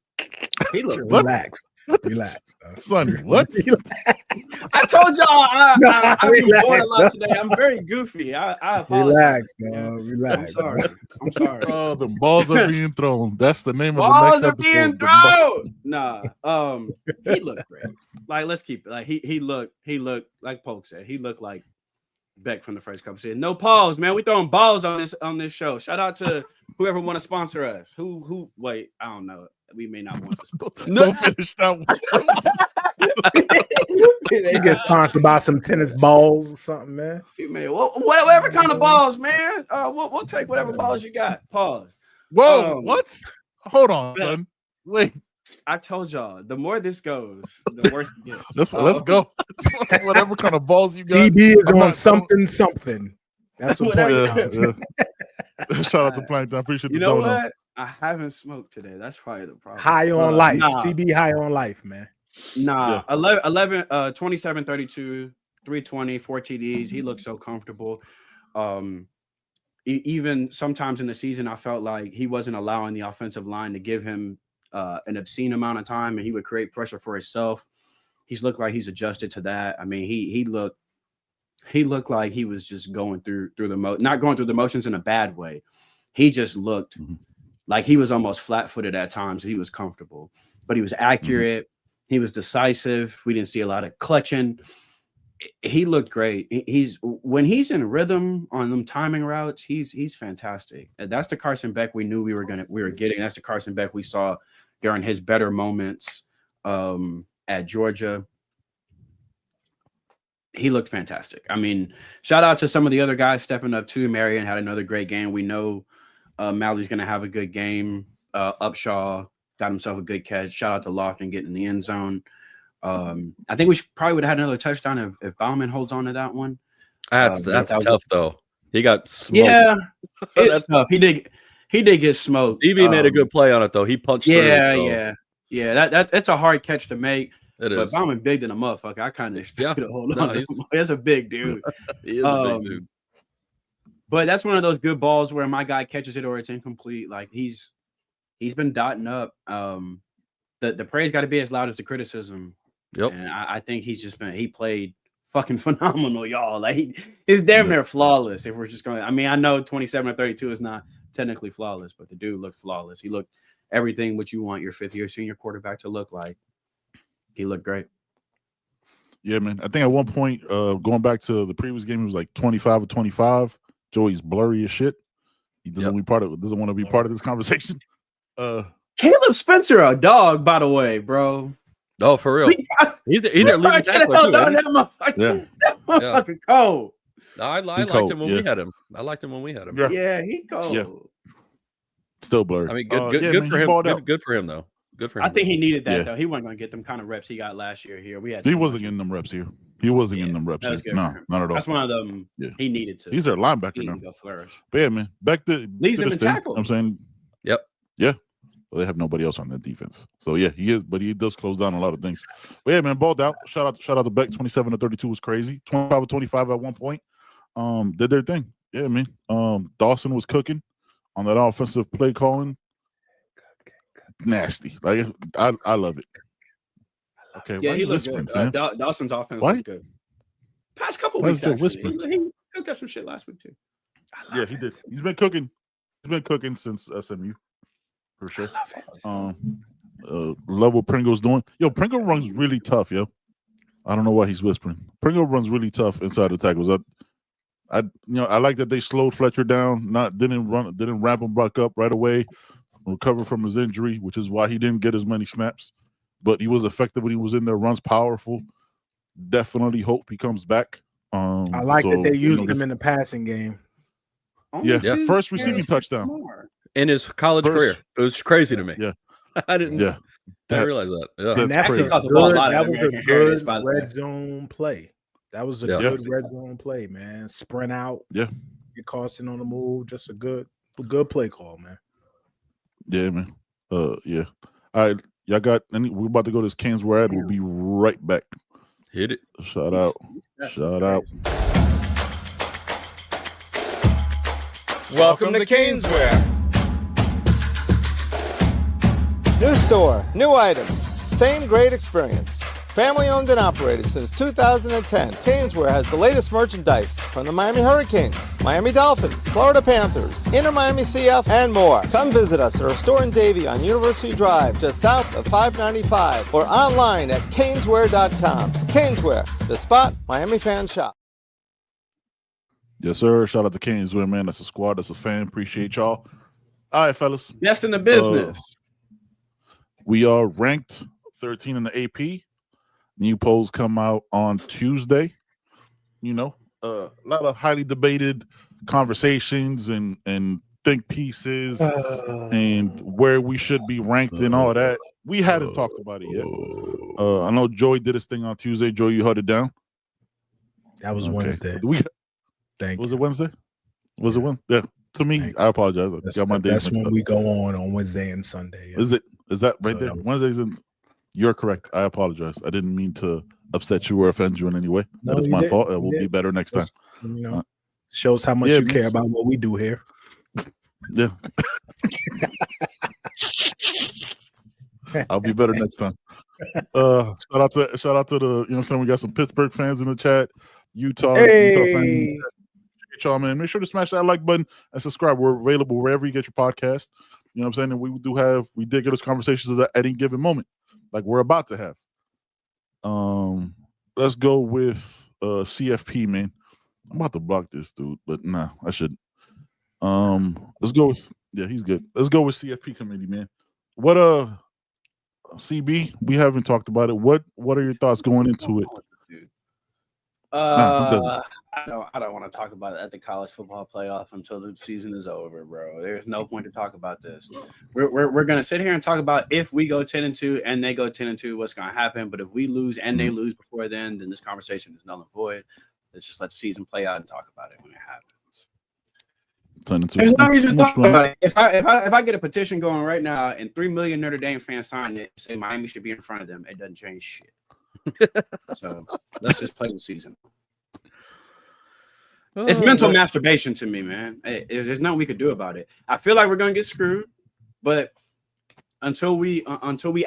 Speaker 4: He looked
Speaker 5: relaxed. Relax,
Speaker 3: Sonny. What?
Speaker 4: I told y'all I've been bored a lot today. I'm very goofy. I apologize.
Speaker 5: Relax, dog. Relax.
Speaker 4: I'm sorry.
Speaker 3: Oh, the balls are being thrown. That's the name of the
Speaker 4: balls
Speaker 3: next
Speaker 4: are
Speaker 3: episode.
Speaker 4: Being thrown. Nah. He looked great. Like, let's keep it. Like he looked like Polk said. He looked like Beck from the first couple seasons. No pause, man. We throwing balls on this show. Shout out to whoever want to sponsor us. Who? Wait, I don't know. We may not want to.
Speaker 3: Don't finish that one.
Speaker 5: You get sponsored by some tennis balls or something, man.
Speaker 4: Man, whatever kind of balls, man. We'll take whatever balls you got. Pause.
Speaker 3: Whoa, what? Hold on, son. Wait.
Speaker 4: I told y'all, the more this goes, the worse it gets.
Speaker 3: Let's go. Whatever kind of balls you got.
Speaker 5: CB is on something. That's what
Speaker 3: Shout out to Plankton. I appreciate the
Speaker 4: You know what? I haven't smoked today. That's probably the problem.
Speaker 5: High on life. CB high on life, man.
Speaker 4: Nah. 27, 32, 320, 4 TDs. He looked so comfortable. Even sometimes in the season, I felt like he wasn't allowing the offensive line to give him an obscene amount of time, and he would create pressure for himself. He's looked like he's adjusted to that. I mean, he looked like he was just going through not going through the motions in a bad way. He just looked like he was almost flat-footed at times. He was comfortable, but he was accurate. He was decisive. We didn't see a lot of clutching. He looked great. When he's in rhythm on them timing routes, he's fantastic. And that's the Carson Beck we knew we were getting. That's the Carson Beck we saw during his better moments at Georgia. He looked fantastic. I mean, shout out to some of the other guys stepping up too. Marion had another great game. We know Mallory's going to have a good game. Upshaw got himself a good catch. Shout out to Lofton getting in the end zone. I think we probably would have had another touchdown if Bauman holds on to that one.
Speaker 6: That's tough though. He got smoked.
Speaker 4: Yeah, it's tough. He did get smoked.
Speaker 6: DB made a good play on it though. He punched.
Speaker 4: Yeah. That's a hard catch to make.
Speaker 6: It is.
Speaker 4: But Bauman big than a motherfucker. I kind of expected to hold on. That's a big dude.
Speaker 6: He is a big dude.
Speaker 4: But that's one of those good balls where my guy catches it or it's incomplete. Like he's been dotting up. The praise got to be as loud as the criticism.
Speaker 6: Yep.
Speaker 4: And I think he played fucking phenomenal, y'all. Like he's damn near flawless. If we're just going, I mean, I know 27 or 32 is not technically flawless, but the dude looked flawless. He looked everything what you want your fifth-year senior quarterback to look like. He looked great.
Speaker 3: Yeah, man. I think at one point, going back to the previous game, it was like 25 or 25. Joey's blurry as shit. He doesn't doesn't want to be part of this conversation.
Speaker 4: Caleb Spencer, a dog, by the way, bro.
Speaker 6: Oh, for real. He's their leading tackler too.
Speaker 4: That motherfucker cold.
Speaker 6: No, I liked him when we had him. I liked him when we had him.
Speaker 4: Yeah, he cold.
Speaker 3: Yeah. Still blurry.
Speaker 6: I mean, good for him. Good for him though. Good for him.
Speaker 4: I think he needed that though. He wasn't going to get them kind of reps he got last year here.
Speaker 3: He wasn't getting them reps here. He wasn't getting them reps here. No, not at all.
Speaker 4: That's one of them. Yeah. He needed to.
Speaker 3: He's their linebacker now.
Speaker 4: Go flourish.
Speaker 3: But yeah, man. Back to
Speaker 4: leads him in tackle.
Speaker 3: I'm saying.
Speaker 6: Yep.
Speaker 3: Yeah. Well, they have nobody else on that defense. So yeah, he is, but he does close down a lot of things. But yeah, man, balled out. Shout out to Beck. 27-32 was crazy. 25-25 at one point. Did their thing. Yeah, man. Dawson was cooking on that offensive play calling. Nasty. Like I love it. Okay.
Speaker 4: Yeah, he looks good. Dawson's offense looked good. Past couple weeks, actually. He cooked up some shit last week too.
Speaker 3: Yeah, he did. He's been cooking. He's been cooking since SMU. For sure. Love what Pringle's doing. Yo, Pringle runs really tough, yo. I don't know why he's whispering. Pringle runs really tough inside the tackles. I like that they slowed Fletcher down, didn't ramp him back up right away, recover from his injury, which is why he didn't get as many snaps. But he was effective when he was in there, runs powerful. Definitely hope he comes back.
Speaker 5: I like that they used him in the passing game.
Speaker 3: Yeah, first receiving touchdown
Speaker 6: in his college career. It was crazy to me.
Speaker 3: Yeah,
Speaker 6: I didn't realize that. Yeah,
Speaker 5: and that was a good red zone play. That was a good red zone play, man. Sprint out.
Speaker 3: Yeah,
Speaker 5: get Carson on the move. Just a good play call, man.
Speaker 3: Yeah, man. Yeah. All right, y'all got any? We're about to go to this Canes where we'll be right back.
Speaker 6: Hit it.
Speaker 3: Shout out.
Speaker 2: Welcome to Caneswear.
Speaker 7: New store, new items, same great experience. Family owned and operated since 2010, Caneswear has the latest merchandise from the Miami Hurricanes, Miami Dolphins, Florida Panthers, Inter Miami CF, and more. Come visit us at our store in Davie on University Drive, just south of 595, or online at caneswear.com. Caneswear, the spot Miami fans shop.
Speaker 3: Yes, sir. Shout out to Caneswear, man. That's a squad. That's a fan. Appreciate y'all. All right, fellas.
Speaker 4: Best in the business.
Speaker 3: We are ranked 13 in the AP. New polls come out on Tuesday. You know, a lot of highly debated conversations and think pieces and where we should be ranked and all that. We hadn't talked about it yet. I know Joey did his thing on Tuesday. Joey, you held it down.
Speaker 5: That was Wednesday.
Speaker 3: Was it Wednesday? Was it Wednesday? Yeah. To me, thanks. I apologize.
Speaker 5: That's when we go on Wednesday and Sunday.
Speaker 3: Yeah. Is that right there? Wednesdays and you're correct. I apologize. I didn't mean to upset you or offend you in any way. That is my fault. It will be better next time.
Speaker 5: You know, shows how much you care about what we do here.
Speaker 3: Yeah. I'll be better next time. Shout out to the, you know what I'm saying? We got some Pittsburgh fans in the chat. Utah fans. Y'all, man. Make sure to smash that like button and subscribe. We're available wherever you get your podcast. You know what I'm saying? And we did get us conversations at any given moment, like we're about to have. Let's go with CFP, man. I'm about to block this dude, but nah, I shouldn't. Let's go with he's good. Let's go with CFP committee, man. What CB, we haven't talked about it. What are your thoughts going into it?
Speaker 4: I don't want to talk about it at the college football playoff until the season is over, bro. There's no point to talk about this. We're gonna sit here and talk about if we go 10-2 and they go 10-2, what's gonna happen. But if we lose and they lose before then this conversation is null and void. Let's just let the season play out and talk about it when it happens. There's no reason to talk about it. If I get a petition going right now and 3 million Notre Dame fans sign it, say Miami should be in front of them, it doesn't change shit. So let's just play the season. It's mental masturbation to me, man. There's nothing we could do about it. I feel like we're gonna get screwed, but until we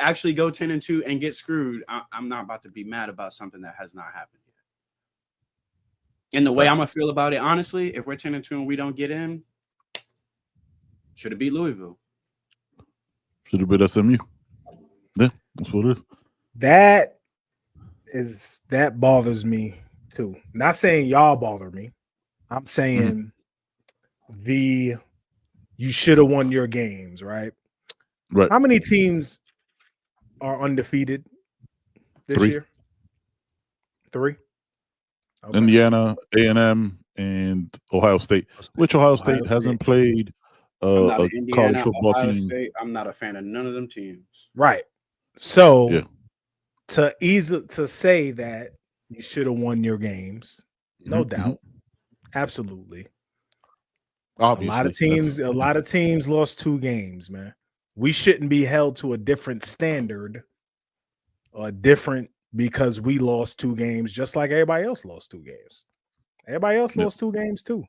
Speaker 4: actually go 10-2 and get screwed, I'm not about to be mad about something that has not happened yet. And the way I'm gonna feel about it, honestly, if we're 10-2 and we don't get in, should have beat Louisville.
Speaker 3: Should have been SMU. Yeah, that's what it is.
Speaker 5: That bothers me too. Not saying y'all bother me. I'm saying you should have won your games, right?
Speaker 3: Right.
Speaker 5: How many teams are undefeated this
Speaker 3: 3.
Speaker 5: year? 3. Okay.
Speaker 3: Indiana, A&M, and Ohio State. Which Ohio State hasn't played a college football
Speaker 4: Ohio
Speaker 3: team.
Speaker 4: State, I'm not a fan of none of them teams.
Speaker 5: Right. So
Speaker 3: Yeah.
Speaker 5: to say that you should have won your games, no doubt, absolutely.
Speaker 3: Obviously,
Speaker 5: a lot of teams lost 2 games, man. We shouldn't be held to a different standard or different because we lost 2 games, just like everybody else lost 2 games. Everybody else lost 2 games too.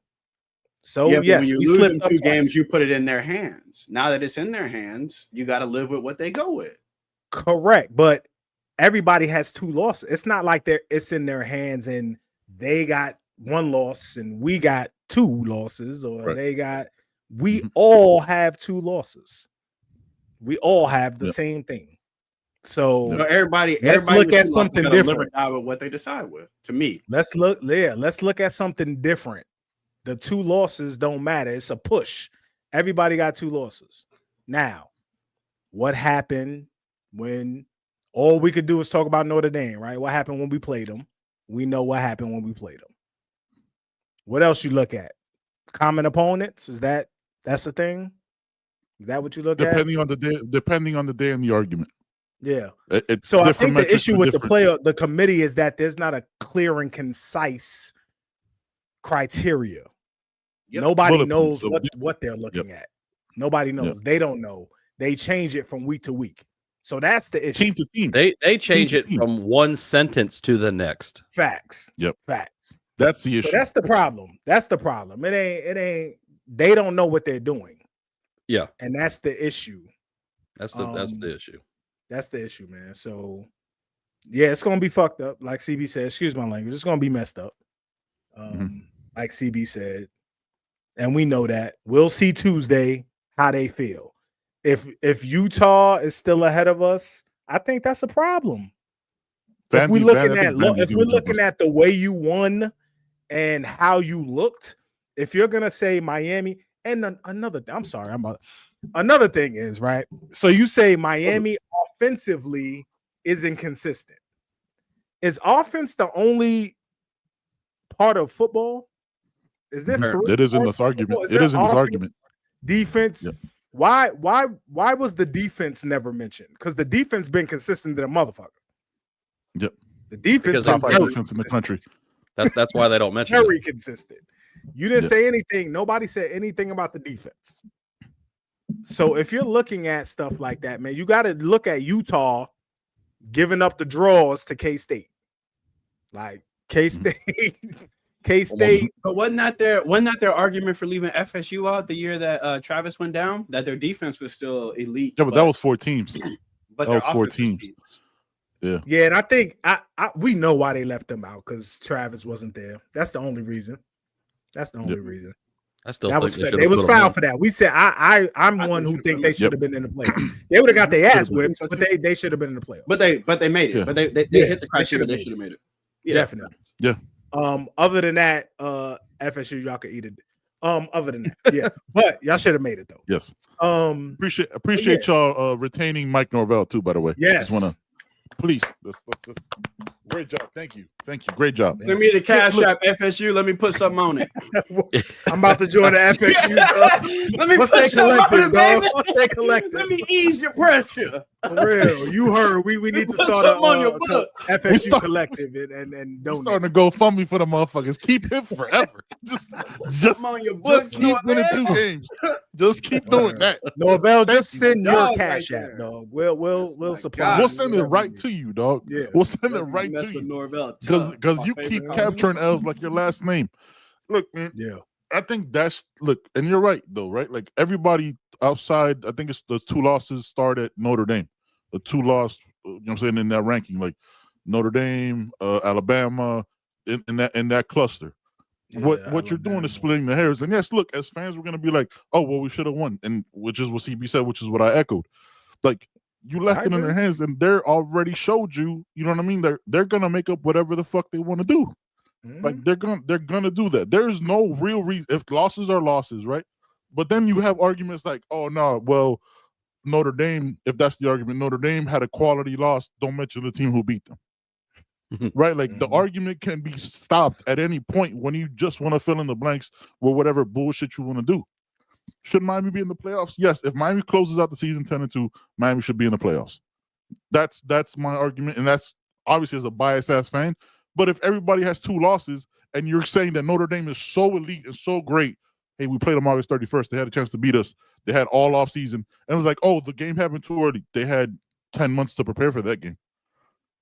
Speaker 5: So
Speaker 4: yeah,
Speaker 5: yes,
Speaker 4: when you
Speaker 5: we
Speaker 4: lose
Speaker 5: slipped
Speaker 4: them 2
Speaker 5: twice.
Speaker 4: games, you put it in their hands. Now that it's in their hands, you got to live with what they go with.
Speaker 5: Correct, but everybody has 2 losses. It's not like it's in their hands and they got 1 loss and we got 2 losses, or we all have 2 losses. We all have the same thing. So
Speaker 4: everybody
Speaker 5: look at something different.
Speaker 4: Live or die with what they decide with. To me,
Speaker 5: let's look at something different. The 2 losses don't matter. It's a push. Everybody got 2 losses. Now, what happened when all we could do is talk about Notre Dame, right? What happened when we played them? We know what happened when we played them. What else you look at? Common opponents? That's the thing? Is that what you look at?
Speaker 3: Depending on the day and the argument.
Speaker 5: Yeah.
Speaker 3: So
Speaker 5: I think the issue with the committee is that there's not a clear and concise criteria. Yep. Nobody knows what they're looking at. Nobody knows. Yep. They don't know. They change it from week to week. So that's the issue.
Speaker 3: Team to team.
Speaker 6: They change it from one sentence to the next.
Speaker 5: Facts.
Speaker 3: Yep.
Speaker 5: Facts.
Speaker 3: That's the issue.
Speaker 5: So that's the problem. That's the problem. It ain't they don't know what they're doing.
Speaker 6: Yeah.
Speaker 5: And that's the issue.
Speaker 6: That's the issue.
Speaker 5: That's the issue, man. So yeah, it's gonna be fucked up. Like CB said, excuse my language, it's gonna be messed up. Like CB said. And we know that. We'll see Tuesday how they feel. If Utah is still ahead of us, I think that's a problem. If we're looking at the way you won and how you looked, if you're gonna say Miami, and another thing is, right? So you say Miami offensively is inconsistent. Is offense the only part of football? Is there
Speaker 3: it is in this argument? It is in this argument.
Speaker 5: Defense. Yeah. Why was the defense never mentioned? Because the defense been consistent to the motherfucker.
Speaker 3: Yep.
Speaker 5: The defense
Speaker 3: top 5 defense in the country.
Speaker 6: That's why they don't mention it.
Speaker 5: Very consistent. You didn't say anything. Nobody said anything about the defense. So if you're looking at stuff like that, man, you got to look at Utah giving up the draws to K-State. Like K-State.
Speaker 4: But wasn't that their argument for leaving FSU out the year that Travis went down? That their defense was still elite.
Speaker 3: Yeah, but that was 4 teams.
Speaker 4: But
Speaker 3: that was 4 teams. Yeah.
Speaker 5: Yeah, and I think we know why they left them out, because Travis wasn't there. That's the only reason. reason.
Speaker 6: I still think
Speaker 5: they was fouled for that. We said I'm one who think they should have been in the playoff. They would have got their ass whipped, but they should have been in the playoff.
Speaker 4: But they made it. Yeah. But they hit the criteria. They should have made it.
Speaker 5: Yeah. Definitely.
Speaker 3: Yeah.
Speaker 5: Other than that, FSU, y'all could eat it. Other than that, yeah. But y'all should have made it though.
Speaker 3: Yes. Appreciate y'all retaining Mike Norvell too, by the way.
Speaker 5: Yes.
Speaker 3: Just wanna please let's great job. Thank you. Great job.
Speaker 4: Send me the cash app FSU. Let me put something on it.
Speaker 5: I'm about to join the FSU.
Speaker 4: Let me put something on it, baby.
Speaker 5: Stay collective.
Speaker 4: Let me ease your pressure.
Speaker 5: For real. You heard we need to start a FSU collective and donate.
Speaker 3: Starting to go fund me for the motherfuckers. Keep him forever. Just
Speaker 4: on your books,
Speaker 3: keep winning 2 games. Just keep doing that.
Speaker 5: Norvell, just send your cash app, dog. We'll supply.
Speaker 3: We'll send it right to you, dog. Yeah. We'll send it right to you.
Speaker 4: Norvell,
Speaker 3: because you keep capturing L's like your last name. Look, man.
Speaker 5: Yeah.
Speaker 3: I think and you're right though, right? Like everybody outside, I think it's the 2 losses start at Notre Dame. The 2 lost, you know what I'm saying, in that ranking, like Notre Dame, Alabama, in that cluster. Yeah, what you're doing is splitting the hairs. And yes, look, as fans, we're gonna be like, oh well, we should have won, and which is what CB said, which is what I echoed. Like you left it in their hands, and they're already showed you. You know what I mean? They're gonna make up whatever the fuck they want to do. Like they're gonna do that. There's no real reason. If losses are losses, right? But then you have arguments like, oh no, well, Notre Dame. If that's the argument, Notre Dame had a quality loss. Don't mention the team who beat them. Right? Like the argument can be stopped at any point when you just want to fill in the blanks with whatever bullshit you want to do. Should Miami be in the playoffs? Yes. If Miami closes out the season 10-2, Miami should be in the playoffs. That's my argument, and that's obviously as a biased ass fan. But if everybody has 2 losses and you're saying that Notre Dame is so elite and so great, hey, we played them August 31st. They had a chance to beat us. They had all off season. And it was like, oh, the game happened too early. They had 10 months to prepare for that game.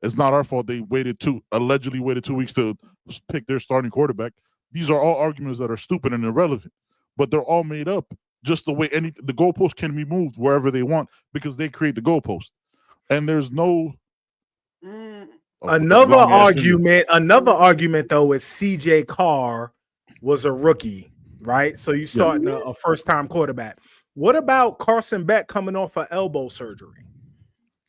Speaker 3: It's not our fault they allegedly waited 2 weeks to pick their starting quarterback. These are all arguments that are stupid and irrelevant, but they're all made up just the way the goalpost can be moved wherever they want because they create the goalpost. And there's no
Speaker 5: another argument though is CJ Carr was a rookie, right? So you starting a first-time quarterback. What about Carson Beck coming off of elbow surgery?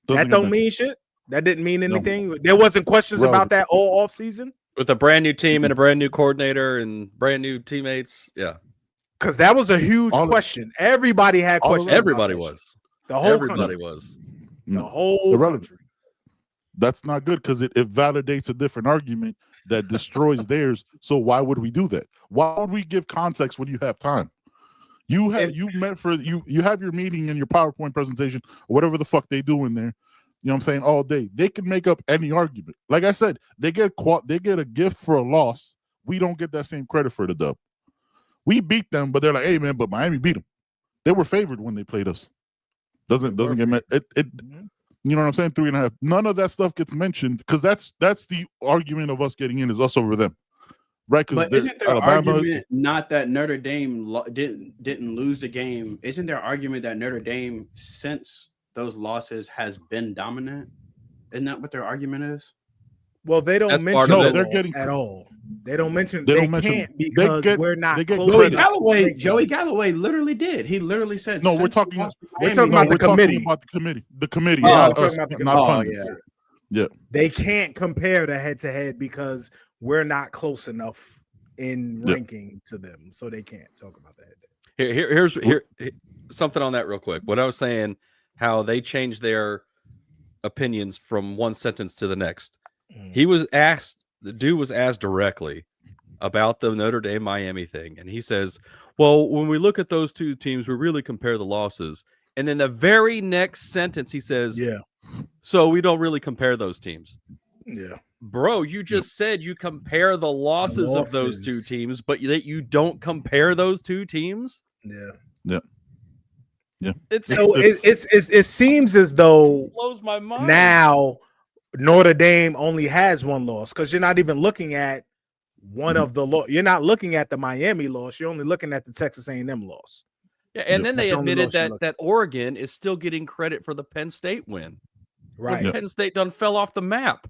Speaker 5: That don't mean shit. That didn't mean anything. No. There wasn't questions about that all off season
Speaker 6: with a brand new team and a brand new coordinator and brand new teammates. Yeah,
Speaker 5: because that was a huge question. Everybody had questions.
Speaker 6: Everybody was.
Speaker 5: The whole
Speaker 6: everybody was.
Speaker 5: The whole country.
Speaker 3: That's not good because it validates a different argument that destroys theirs. So why would we do that? Why would we give context when you have time? You have your meeting and your PowerPoint presentation or whatever the fuck they do in there. You know what I'm saying? All day. They can make up any argument. Like I said, they get a gift for a loss. We don't get that same credit for the dub. We beat them, but they're like, hey man, but Miami beat them. They were favored when they played us. Doesn't get met. You know what I'm saying? 3.5. None of that stuff gets mentioned because that's the argument of us getting in is us over them. Right?
Speaker 4: But isn't their argument not that Notre Dame didn't lose the game? Isn't their argument that Notre Dame, since those losses, has been dominant? Isn't that what their argument is?
Speaker 5: Well, they don't mention at all. They don't mention. They can't because we're not.
Speaker 4: Joey Galloway literally did. He literally said,
Speaker 3: "No, we're talking about
Speaker 5: the committee.
Speaker 3: The committee, not us, not pundits." Yeah.
Speaker 5: They can't compare the head-to-head because we're not close enough in ranking to them, so they can't talk about that.
Speaker 6: Here's something on that real quick. What I was saying, how they changed their opinions from one sentence to the next. The dude was asked directly about the Notre Dame Miami thing, and he says, well, when we look at those two teams, we really compare the losses. And then the very next sentence he says, so we don't really compare those teams.
Speaker 5: Yeah,
Speaker 6: bro, you just said you compare the losses of those two teams, but that you don't compare those two teams.
Speaker 3: Yeah.
Speaker 5: It seems as though
Speaker 6: it blows my mind
Speaker 5: now. Notre Dame only has one loss because you're not even looking at one of the you're not looking at the Miami loss. You're only looking at the Texas A&M loss.
Speaker 6: Yeah, and then they admitted that Oregon is still getting credit for the Penn State win.
Speaker 5: Right,
Speaker 6: when Penn State done fell off the map.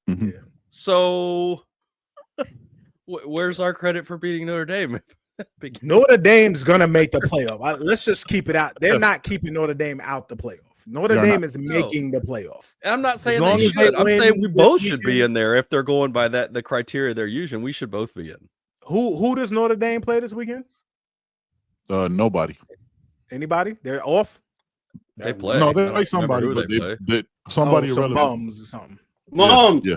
Speaker 3: Mm-hmm.
Speaker 6: So where's our credit for beating Notre Dame?
Speaker 5: Notre Dame's gonna make the playoff. Let's just keep it out. They're not keeping Notre Dame out the playoff. Notre Dame is making the playoff.
Speaker 6: I'm not saying they should. I'm saying we both should be in there if they're going by the criteria they're using. We should both be in.
Speaker 5: Who does Notre Dame play this weekend?
Speaker 3: Nobody.
Speaker 5: Anybody? They're off.
Speaker 6: They play.
Speaker 3: No, they play somebody, but they somebody
Speaker 5: some bums or something.
Speaker 4: Moms.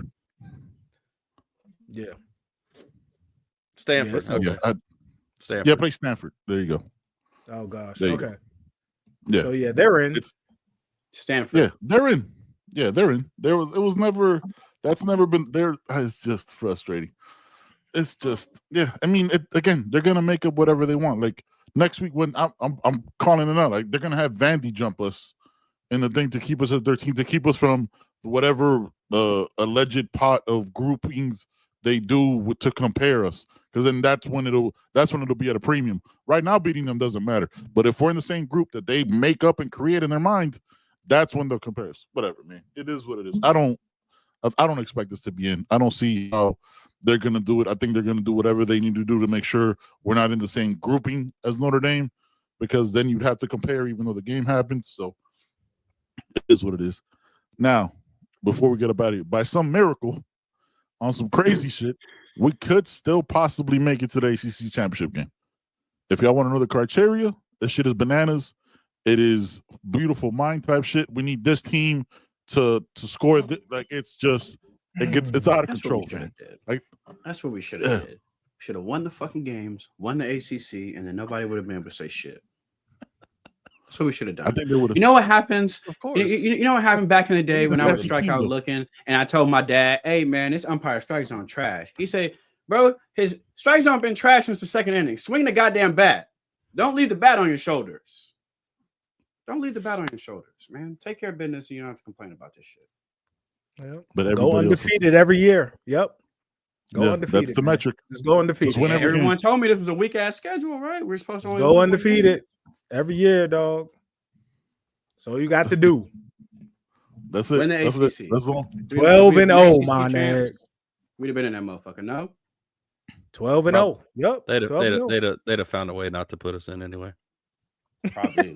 Speaker 5: Yeah.
Speaker 6: Stanford.
Speaker 3: Stanford. Yeah, play Stanford. There you go.
Speaker 5: Oh gosh.
Speaker 3: Okay. Yeah.
Speaker 5: So they're in.
Speaker 3: It's
Speaker 4: Stanford.
Speaker 3: Yeah, they're in. Yeah, they're in. It was never. That's never been there. It's just frustrating. It's just I mean, again, they're gonna make up whatever they want. Like next week when I'm calling it out, like they're gonna have Vandy jump us in the thing to keep us at 13 to keep us from whatever alleged pot of groupings they do to compare us. Because then that's when it'll be at a premium. Right now, beating them doesn't matter. But if we're in the same group that they make up and create in their mind, that's when they'll compare us. Whatever, man. It is what it is. I don't expect us to be in. I don't see how they're gonna do it. I think they're gonna do whatever they need to do to make sure we're not in the same grouping as Notre Dame, because then you'd have to compare even though the game happened. So is what it is. Now, before we get about it, by some miracle, on some crazy shit, we could still possibly make it to the ACC Championship game. If y'all want to know the criteria, this shit is bananas. It is beautiful mind type shit. We need this team to score. Like it's out of control, man. Like
Speaker 4: that's what we should have did. Should have won the fucking games, won the ACC, and then nobody would have been able to say shit. That's what we should have done.
Speaker 3: I think they would have.
Speaker 4: You know what happens?
Speaker 6: Of course.
Speaker 4: You know what happened back in the day when I was strikeout looking, and I told my dad, "Hey man, this umpire strike zone trash." He said, "Bro, his strike zone been trash since the second inning. Swing the goddamn bat. Don't leave the bat on your shoulders. Don't leave the bat on your shoulders, man. Take care of business, and you don't have to complain about this shit."
Speaker 5: Yep.
Speaker 3: But
Speaker 5: go undefeated every year. Yep. Go undefeated.
Speaker 3: That's the metric.
Speaker 5: Just go undefeated.
Speaker 4: Yeah, everyone told me this was a weak ass schedule, right? We're supposed to only
Speaker 5: go undefeated every year, dog. So you got to do.
Speaker 3: That's it.
Speaker 4: Win the ACC.
Speaker 3: That's all.
Speaker 5: 12-0, my man.
Speaker 4: We'd have been in that motherfucker. No.
Speaker 5: 12-0. Yep.
Speaker 6: They'd have found a way not to put us in anyway.
Speaker 4: Probably.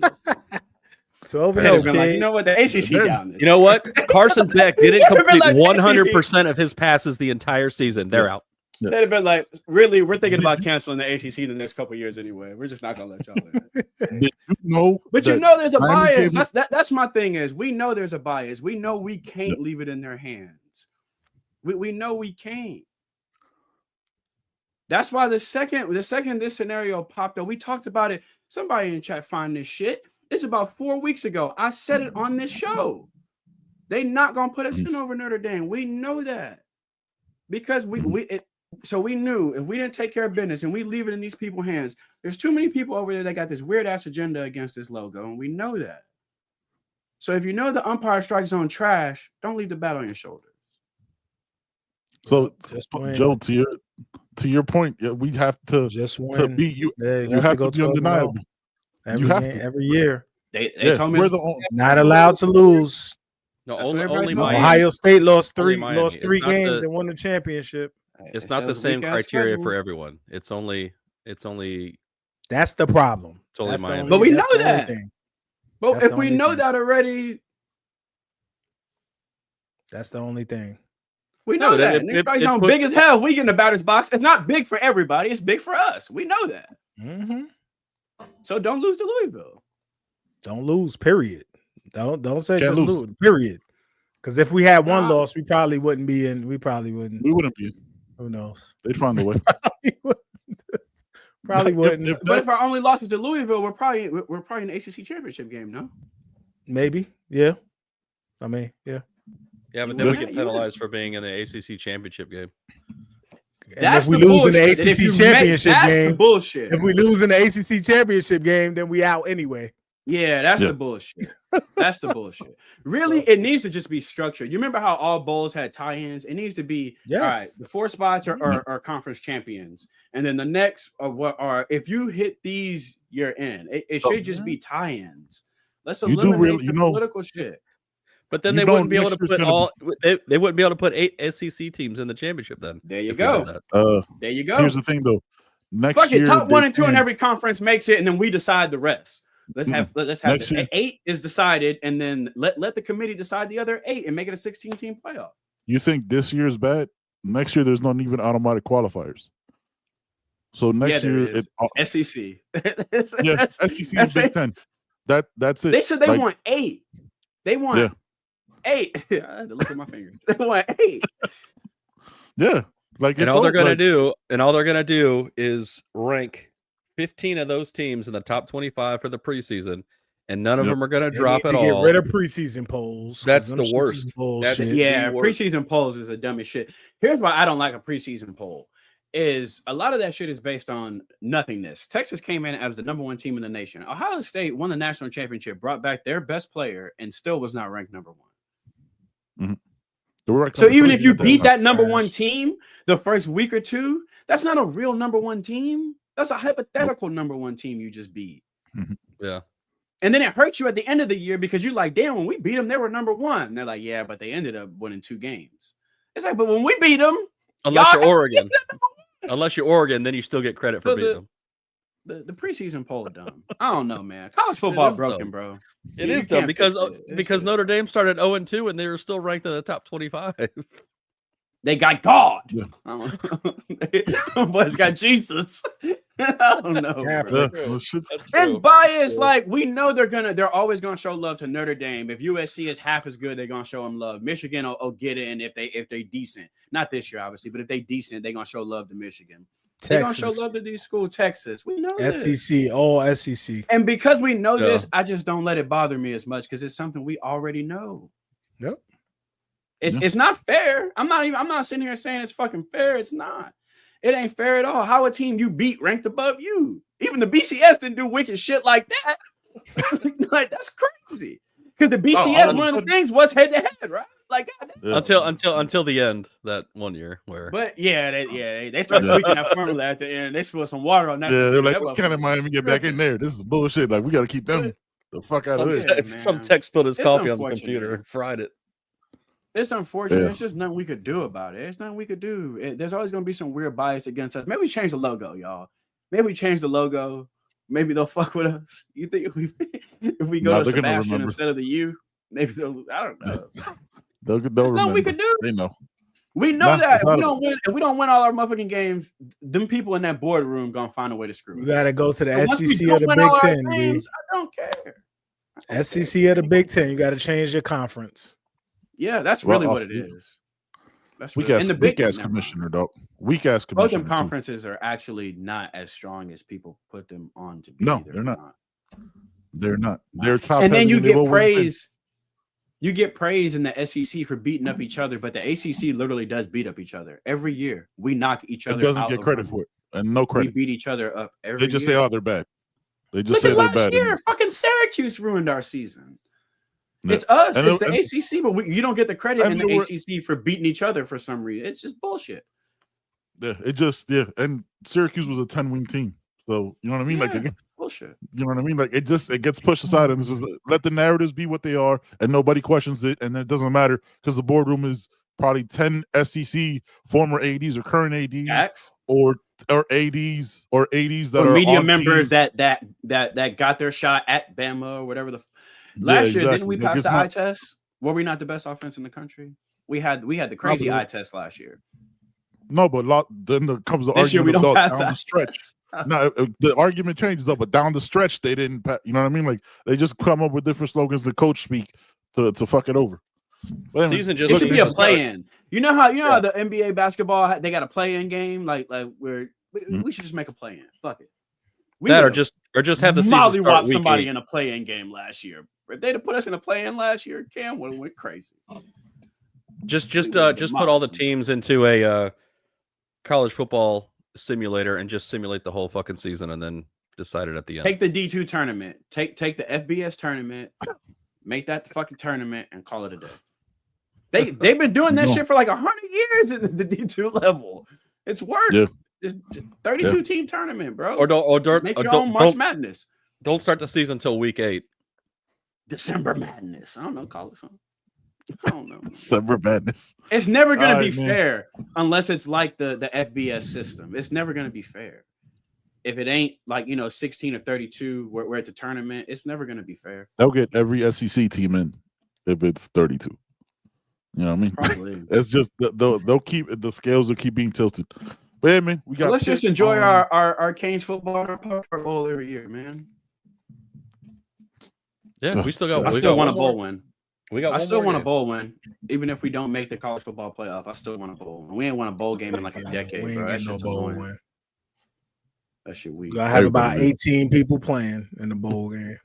Speaker 5: 12-0.
Speaker 4: Like, you know what? The ACC down there.
Speaker 6: You know what? Carson Beck didn't complete 100% of his passes the entire season. They're out.
Speaker 4: They'd have been like, really, we're thinking about canceling the ACC the next couple of years anyway. We're just not gonna let y'all in.
Speaker 3: Did you know?
Speaker 4: But you know there's a bias. That's my thing is we know there's a bias. We know we can't leave it in their hands. We know we can't. That's why the second this scenario popped up, we talked about it. Somebody in the chat find this shit. It's about 4 weeks ago. I said it on this show. They not gonna put us in over Notre Dame. We know that because so we knew if we didn't take care of business and we leave it in these people's hands, there's too many people over there that got this weird ass agenda against this logo, and we know that. So if you know the umpire strike zone trash, don't leave the bat on your shoulders.
Speaker 3: So, Joe, to your point, we have to beat you. You have to be undeniable.
Speaker 5: Every year.
Speaker 4: They told me
Speaker 5: not allowed to lose.
Speaker 6: No, only Miami.
Speaker 5: Ohio State lost three games and won the championship.
Speaker 6: It's not the same criteria for everyone. It's only
Speaker 5: that's the problem.
Speaker 6: It's only Miami.
Speaker 4: But we know that. But if we know that already,
Speaker 5: that's the only thing.
Speaker 4: We know that. This strike zone big as hell. We get in the batter's box. It's not big for everybody. It's big for us. We know that.
Speaker 5: Mm-hmm.
Speaker 4: So don't lose to Louisville.
Speaker 5: Don't lose. Period. Don't say just lose. Period. Because if we had one loss, we probably wouldn't be in. We wouldn't
Speaker 3: be.
Speaker 5: Who knows?
Speaker 3: They'd find a way.
Speaker 5: Probably wouldn't.
Speaker 4: But if our only loss is to Louisville, we're probably in the ACC Championship game, no?
Speaker 5: Maybe. Yeah. I mean, yeah.
Speaker 6: Yeah, but then we get penalized for being in the ACC Championship game.
Speaker 5: If we lose in the ACC Championship game,
Speaker 4: bullshit.
Speaker 5: If we lose in the ACC Championship game, then we out anyway.
Speaker 4: Yeah, that's the bullshit. That's the bullshit. Really, it needs to just be structured. You remember how all bowls had tie-ins? It needs to be all right. The 4 spots are conference champions, and then the next are if you hit these, you're in. It should just be tie-ins. Let's eliminate the political shit.
Speaker 6: But then they wouldn't be able to put they wouldn't be able to put 8 SEC teams in the championship. Then
Speaker 4: there you go. There you go.
Speaker 3: Here's the thing, though. Next year,
Speaker 4: top 1 and 2 in every conference makes it, and then we decide the rest. Let's have 8 is decided, and then let the committee decide the other 8 and make it a 16-team playoff.
Speaker 3: You think this year is bad? Next year, there's not even automatic qualifiers. So next year,
Speaker 4: SEC.
Speaker 3: Yeah, SEC and Big Ten. That's it.
Speaker 4: They said they want 8. They want 8. I had to look at my fingers. They want 8.
Speaker 3: Yeah,
Speaker 6: and all they're gonna do is rank 15 of those teams in the top 25 for the preseason, and none of them are going to drop at all.
Speaker 5: Get rid of preseason polls.
Speaker 6: That's the worst.
Speaker 4: Preseason polls is the dumbest shit. Here's why I don't like a preseason poll: is a lot of that shit is based on nothingness. Texas came in as the number 1 team in the nation. Ohio State won the national championship, brought back their best player, and still was not ranked number 1.
Speaker 3: Mm-hmm.
Speaker 4: So even if you beat that number 1 team the first week or two, that's not a real number 1 team. That's a hypothetical number 1 team you just beat.
Speaker 3: Mm-hmm.
Speaker 6: Yeah.
Speaker 4: And then it hurts you at the end of the year because you're like, damn, when we beat them, they were number 1. And they're like, yeah, but they ended up winning 2 games. It's like, but when we beat them,
Speaker 6: unless you're Oregon, then you still get credit for beating them.
Speaker 4: The preseason poll dumb. I don't know, man. College football broken,
Speaker 6: dumb.
Speaker 4: bro.
Speaker 6: It is dumb because Notre Dame started 0-2 and they were still ranked in the top 25.
Speaker 4: They got God.
Speaker 3: Yeah.
Speaker 4: Boys got Jesus. I don't know.
Speaker 3: It's
Speaker 4: biased. Like we know they're always gonna show love to Notre Dame. If USC is half as good, they're gonna show them love. Michigan will get in if they decent. Not this year, obviously, but if they decent, they're gonna show love to Michigan. They're gonna show love to these schools. Texas, we know
Speaker 5: SEC, all SEC.
Speaker 4: And because we know this, I just don't let it bother me as much because it's something we already know.
Speaker 5: Yep.
Speaker 4: It's not fair. I'm not sitting here saying it's fucking fair. It's not. It ain't fair at all. How a team you beat ranked above you? Even the BCS didn't do wicked shit like that. Like that's crazy. Because the BCS, one of the things was head to head, right? Like
Speaker 6: until the end that one year where.
Speaker 4: But they started tweaking that formula at the end. They spilled some water on that.
Speaker 3: Yeah, they're like, "What kind of Miami get back in there? This is bullshit. Like we got to keep them the fuck out of there."
Speaker 6: Some tech spilled his coffee on the computer and fried it.
Speaker 4: It's unfortunate. It's just nothing we could do about it. It's nothing we could do. There's always going to be some weird bias against us. Maybe we change the logo, y'all. Maybe we change the logo. Maybe they'll fuck with us. You think if we go to Sebastian instead of the U, maybe they'll. I don't know.
Speaker 3: There's
Speaker 4: nothing we could do.
Speaker 3: They know.
Speaker 4: We know that if we don't win all our motherfucking games, them people in that boardroom gonna find a way to screw us.
Speaker 5: You gotta go to the SEC or the Big Ten.
Speaker 4: Games, I don't care.
Speaker 5: SEC or the Big Ten. You got to change your conference.
Speaker 4: Yeah, that's really what it is. That's
Speaker 3: weak ass commissioner, though. Weak ass commissioner.
Speaker 4: Both them conferences are actually not as strong as people put them on to be.
Speaker 3: No, they're not. They're not. They're top.
Speaker 4: And then you get praise. You get praise in the SEC for beating up each other, but the ACC literally does beat up each other every year. We knock each other.
Speaker 3: It doesn't get credit for it, and no credit.
Speaker 4: We beat each other up every year.
Speaker 3: They just say, "Oh, they're bad." They just say they're bad.
Speaker 4: Year, fucking Syracuse ruined our season. Yeah. It's us. It's the ACC, but you don't get the credit in the ACC for beating each other for some reason. It's just bullshit.
Speaker 3: Yeah, and Syracuse was a 10-win team, so you know what I mean. Like
Speaker 4: bullshit.
Speaker 3: You know what I mean? Like it gets pushed aside, and it's just let the narratives be what they are, and nobody questions it, and it doesn't matter because the boardroom is probably 10 SEC former ADs or current ADs or ADs that are
Speaker 4: media members that got their shot at Bama or whatever the. Last year, didn't we pass the eye test? Were we not the best offense in the country? We had the crazy eye test last year.
Speaker 3: No, but then there comes the
Speaker 4: this
Speaker 3: argument
Speaker 4: year we don't pass
Speaker 3: down the stretch. No, the argument changes up, but down the stretch they didn't. You know what I mean? Like they just come up with different slogans the coach speak to fuck it over.
Speaker 6: But season just
Speaker 4: it should be a play-in. You know how the NBA basketball they got a play-in game like where we should just make a play-in. Fuck it.
Speaker 6: Or just have the season
Speaker 4: mollywop somebody in a play-in game last year. If they'd have put us in a play-in last year, Cam would have went crazy.
Speaker 6: Just put all the teams into a college football simulator and just simulate the whole fucking season and then decide it at the end.
Speaker 4: Take the D2 tournament. Take the FBS tournament. Make that the fucking tournament and call it a day. They've been doing that shit for like 100 years at the D2 level. It's worked. Yeah. It's 32 team tournament, bro.
Speaker 6: Or
Speaker 4: make your own March Madness.
Speaker 6: Don't start the season until week 8.
Speaker 4: December Madness. I don't know. Call it something. I don't know.
Speaker 3: December Madness.
Speaker 4: It's never going to be fair unless it's like the FBS system. It's never going to be fair. If it ain't like, 16 or 32 where it's a tournament, it's never going to be fair.
Speaker 3: They'll get every SEC team in if it's 32. You know what I mean?
Speaker 4: Probably.
Speaker 3: It's just they'll keep the scales will keep being tilted. But yeah, man,
Speaker 4: let's just enjoy our Canes football and our Puff Bowl every year, man.
Speaker 6: Yeah, we still got.
Speaker 4: I still want a bowl win.
Speaker 6: I
Speaker 4: still want a bowl win, even if we don't make the college football playoff. I still want a bowl win. We ain't won a bowl game in like a decade, bro. That shit's no bowl win. That shit weak.
Speaker 5: I have about 18 people playing in the bowl game.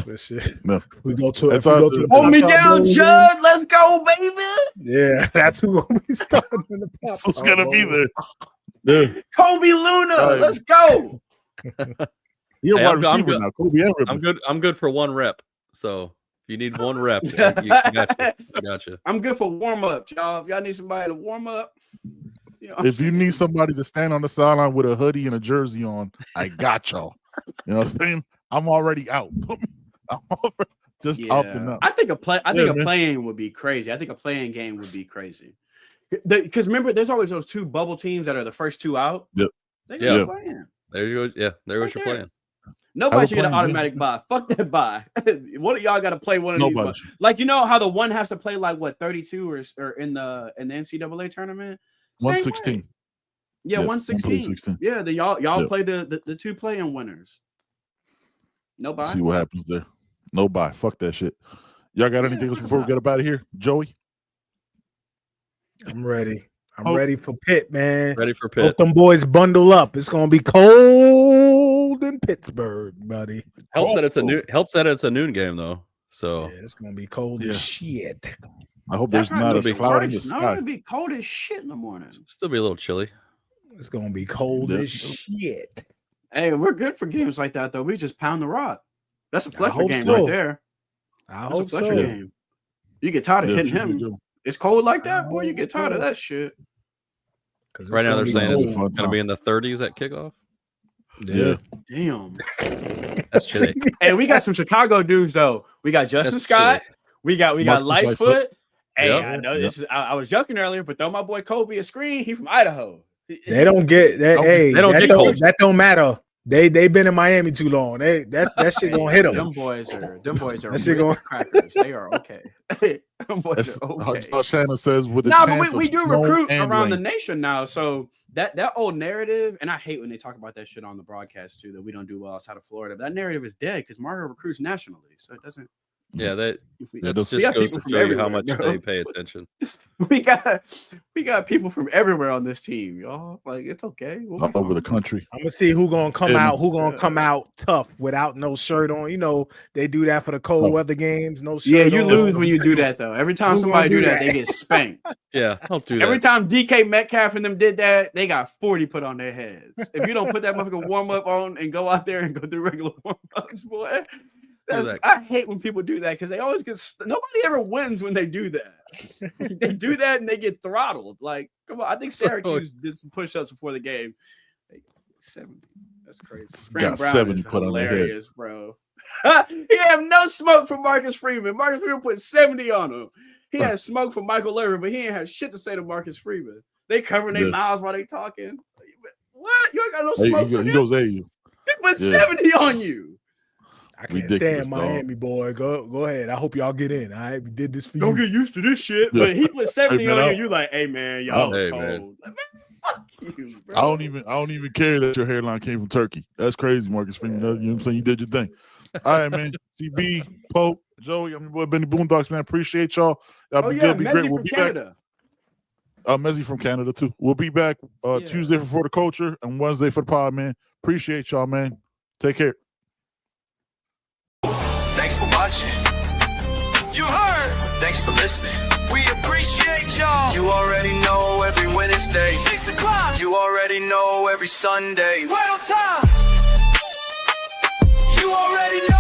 Speaker 5: That shit. No. We go to
Speaker 4: hold me down, Judd. Let's go, baby.
Speaker 5: Yeah, that's who we starting in the pop.
Speaker 3: Who's gonna be there? Yeah.
Speaker 4: Kobe Luna, let's go.
Speaker 3: You're wide receiver now. Kobe
Speaker 6: I'm good for one rep. So if you need one rep, I got you.
Speaker 4: I'm good for warm up, y'all. If y'all need somebody to warm up,
Speaker 3: if you need somebody to stand on the sideline with a hoodie and a jersey on, I got y'all. You know what I'm saying? I'm already out. I'm just opting up.
Speaker 4: I think a play-in would be crazy. I think a play-in game would be crazy. Because remember, there's always those two bubble teams that are the first two out.
Speaker 3: Yep.
Speaker 4: They got play-in.
Speaker 6: There you go. Yeah, there goes your plan.
Speaker 4: Nobody should get an automatic bye. Fuck that bye. One of y'all got to play one of these. Like, you know how the one has to play like what 32 or in the NCAA tournament.
Speaker 3: 116.
Speaker 4: Yeah, 116. Yeah, y'all play the two play-in winners. No bye.
Speaker 3: See what happens there. No bye. Fuck that shit. Y'all got anything else before we get up out of here, Joey?
Speaker 5: I'm ready. I'm ready for Pitt, man.
Speaker 6: Ready for Pitt.
Speaker 5: Hope them boys bundle up. It's gonna be cold in Pittsburgh, buddy.
Speaker 6: Helps that it's a noon game though. So
Speaker 5: yeah, it's gonna be cold as shit.
Speaker 3: I hope there's not a cloud in the sky.
Speaker 4: It's gonna be cold as shit in the morning.
Speaker 6: Still be a little chilly.
Speaker 5: It's gonna be cold as shit.
Speaker 4: Hey, we're good for games like that though. We just pound the rock. That's a Fletcher game right there. That's a Fletcher game. You get tired of hitting him. It's cold like that, boy. You get tired of that shit.
Speaker 6: Right now they're saying it's going to be in the 30s at kickoff.
Speaker 3: Yeah.
Speaker 4: Damn.
Speaker 6: That's chilly.
Speaker 4: Hey, we got some Chicago dudes though. We got Justin Scott. We got Lightfoot. Hey, I know this is. I was joking earlier, but throw my boy Kobe a screen. He from Idaho.
Speaker 5: They don't get that. Hey, that don't matter. They been in Miami too long. That shit gonna hit them.
Speaker 4: Them boys are that shit going crackers. They are okay. Them boys are okay.
Speaker 3: Shannon says with
Speaker 4: but we do recruit around the nation now. So that old narrative, and I hate when they talk about that shit on the broadcast too, that we don't do well outside of Florida. That narrative is dead because Margo recruits nationally, so it doesn't.
Speaker 6: Yeah, that just goes to show you how much they pay attention.
Speaker 4: We got people from everywhere on this team, y'all. Like, it's okay.
Speaker 3: All over the country.
Speaker 5: I'm gonna see who gonna come out tough without no shirt on. You know, they do that for the cold weather games. No shirt.
Speaker 4: Yeah, you lose when you do that though. Every time somebody do that, they get spanked.
Speaker 6: Yeah, I'll do that.
Speaker 4: Every time DK Metcalf and them did that, they got 40 put on their heads. If you don't put that motherfucker warm up on and go out there and go through regular warm ups, boy. I hate when people do that because they always get. Nobody ever wins when they do that. They do that and they get throttled. Like, come on! I think Syracuse did some push-ups before the game. 70. That's crazy.
Speaker 3: Got 70 put on their head,
Speaker 4: bro. He have no smoke from Marcus Freeman. Marcus Freeman put 70 on him. He had smoke from Michael Irvin, but he ain't have shit to say to Marcus Freeman. They covering their mouths while they talking. What? You ain't got no smoke.
Speaker 3: He goes at you.
Speaker 4: He put 70 on you.
Speaker 5: I can't stand Miami, boy. Go ahead. I hope y'all get in. I did this for you.
Speaker 4: Don't get used to this shit. But he put 70 on you. You like, hey man, y'all cold. Man. Like, fuck you, bro.
Speaker 3: I don't even care that your hairline came from Turkey. That's crazy, Marcus Freeman. You know what I'm saying? You did your thing. All right, man. CB, Pope, Joey, I'm your boy Benny Boondocks, man. Appreciate y'all. Y'all be good, be great. We'll be Canada. Back. Mezzy from Canada too. We'll be back Tuesday for the culture and Wednesday for the pod, man. Appreciate y'all, man. Take care.
Speaker 2: Thanks for watching. You heard. Thanks for listening. We appreciate y'all. You already know every Wednesday, 6 o'clock. You already know every Sunday, right on time. You already know.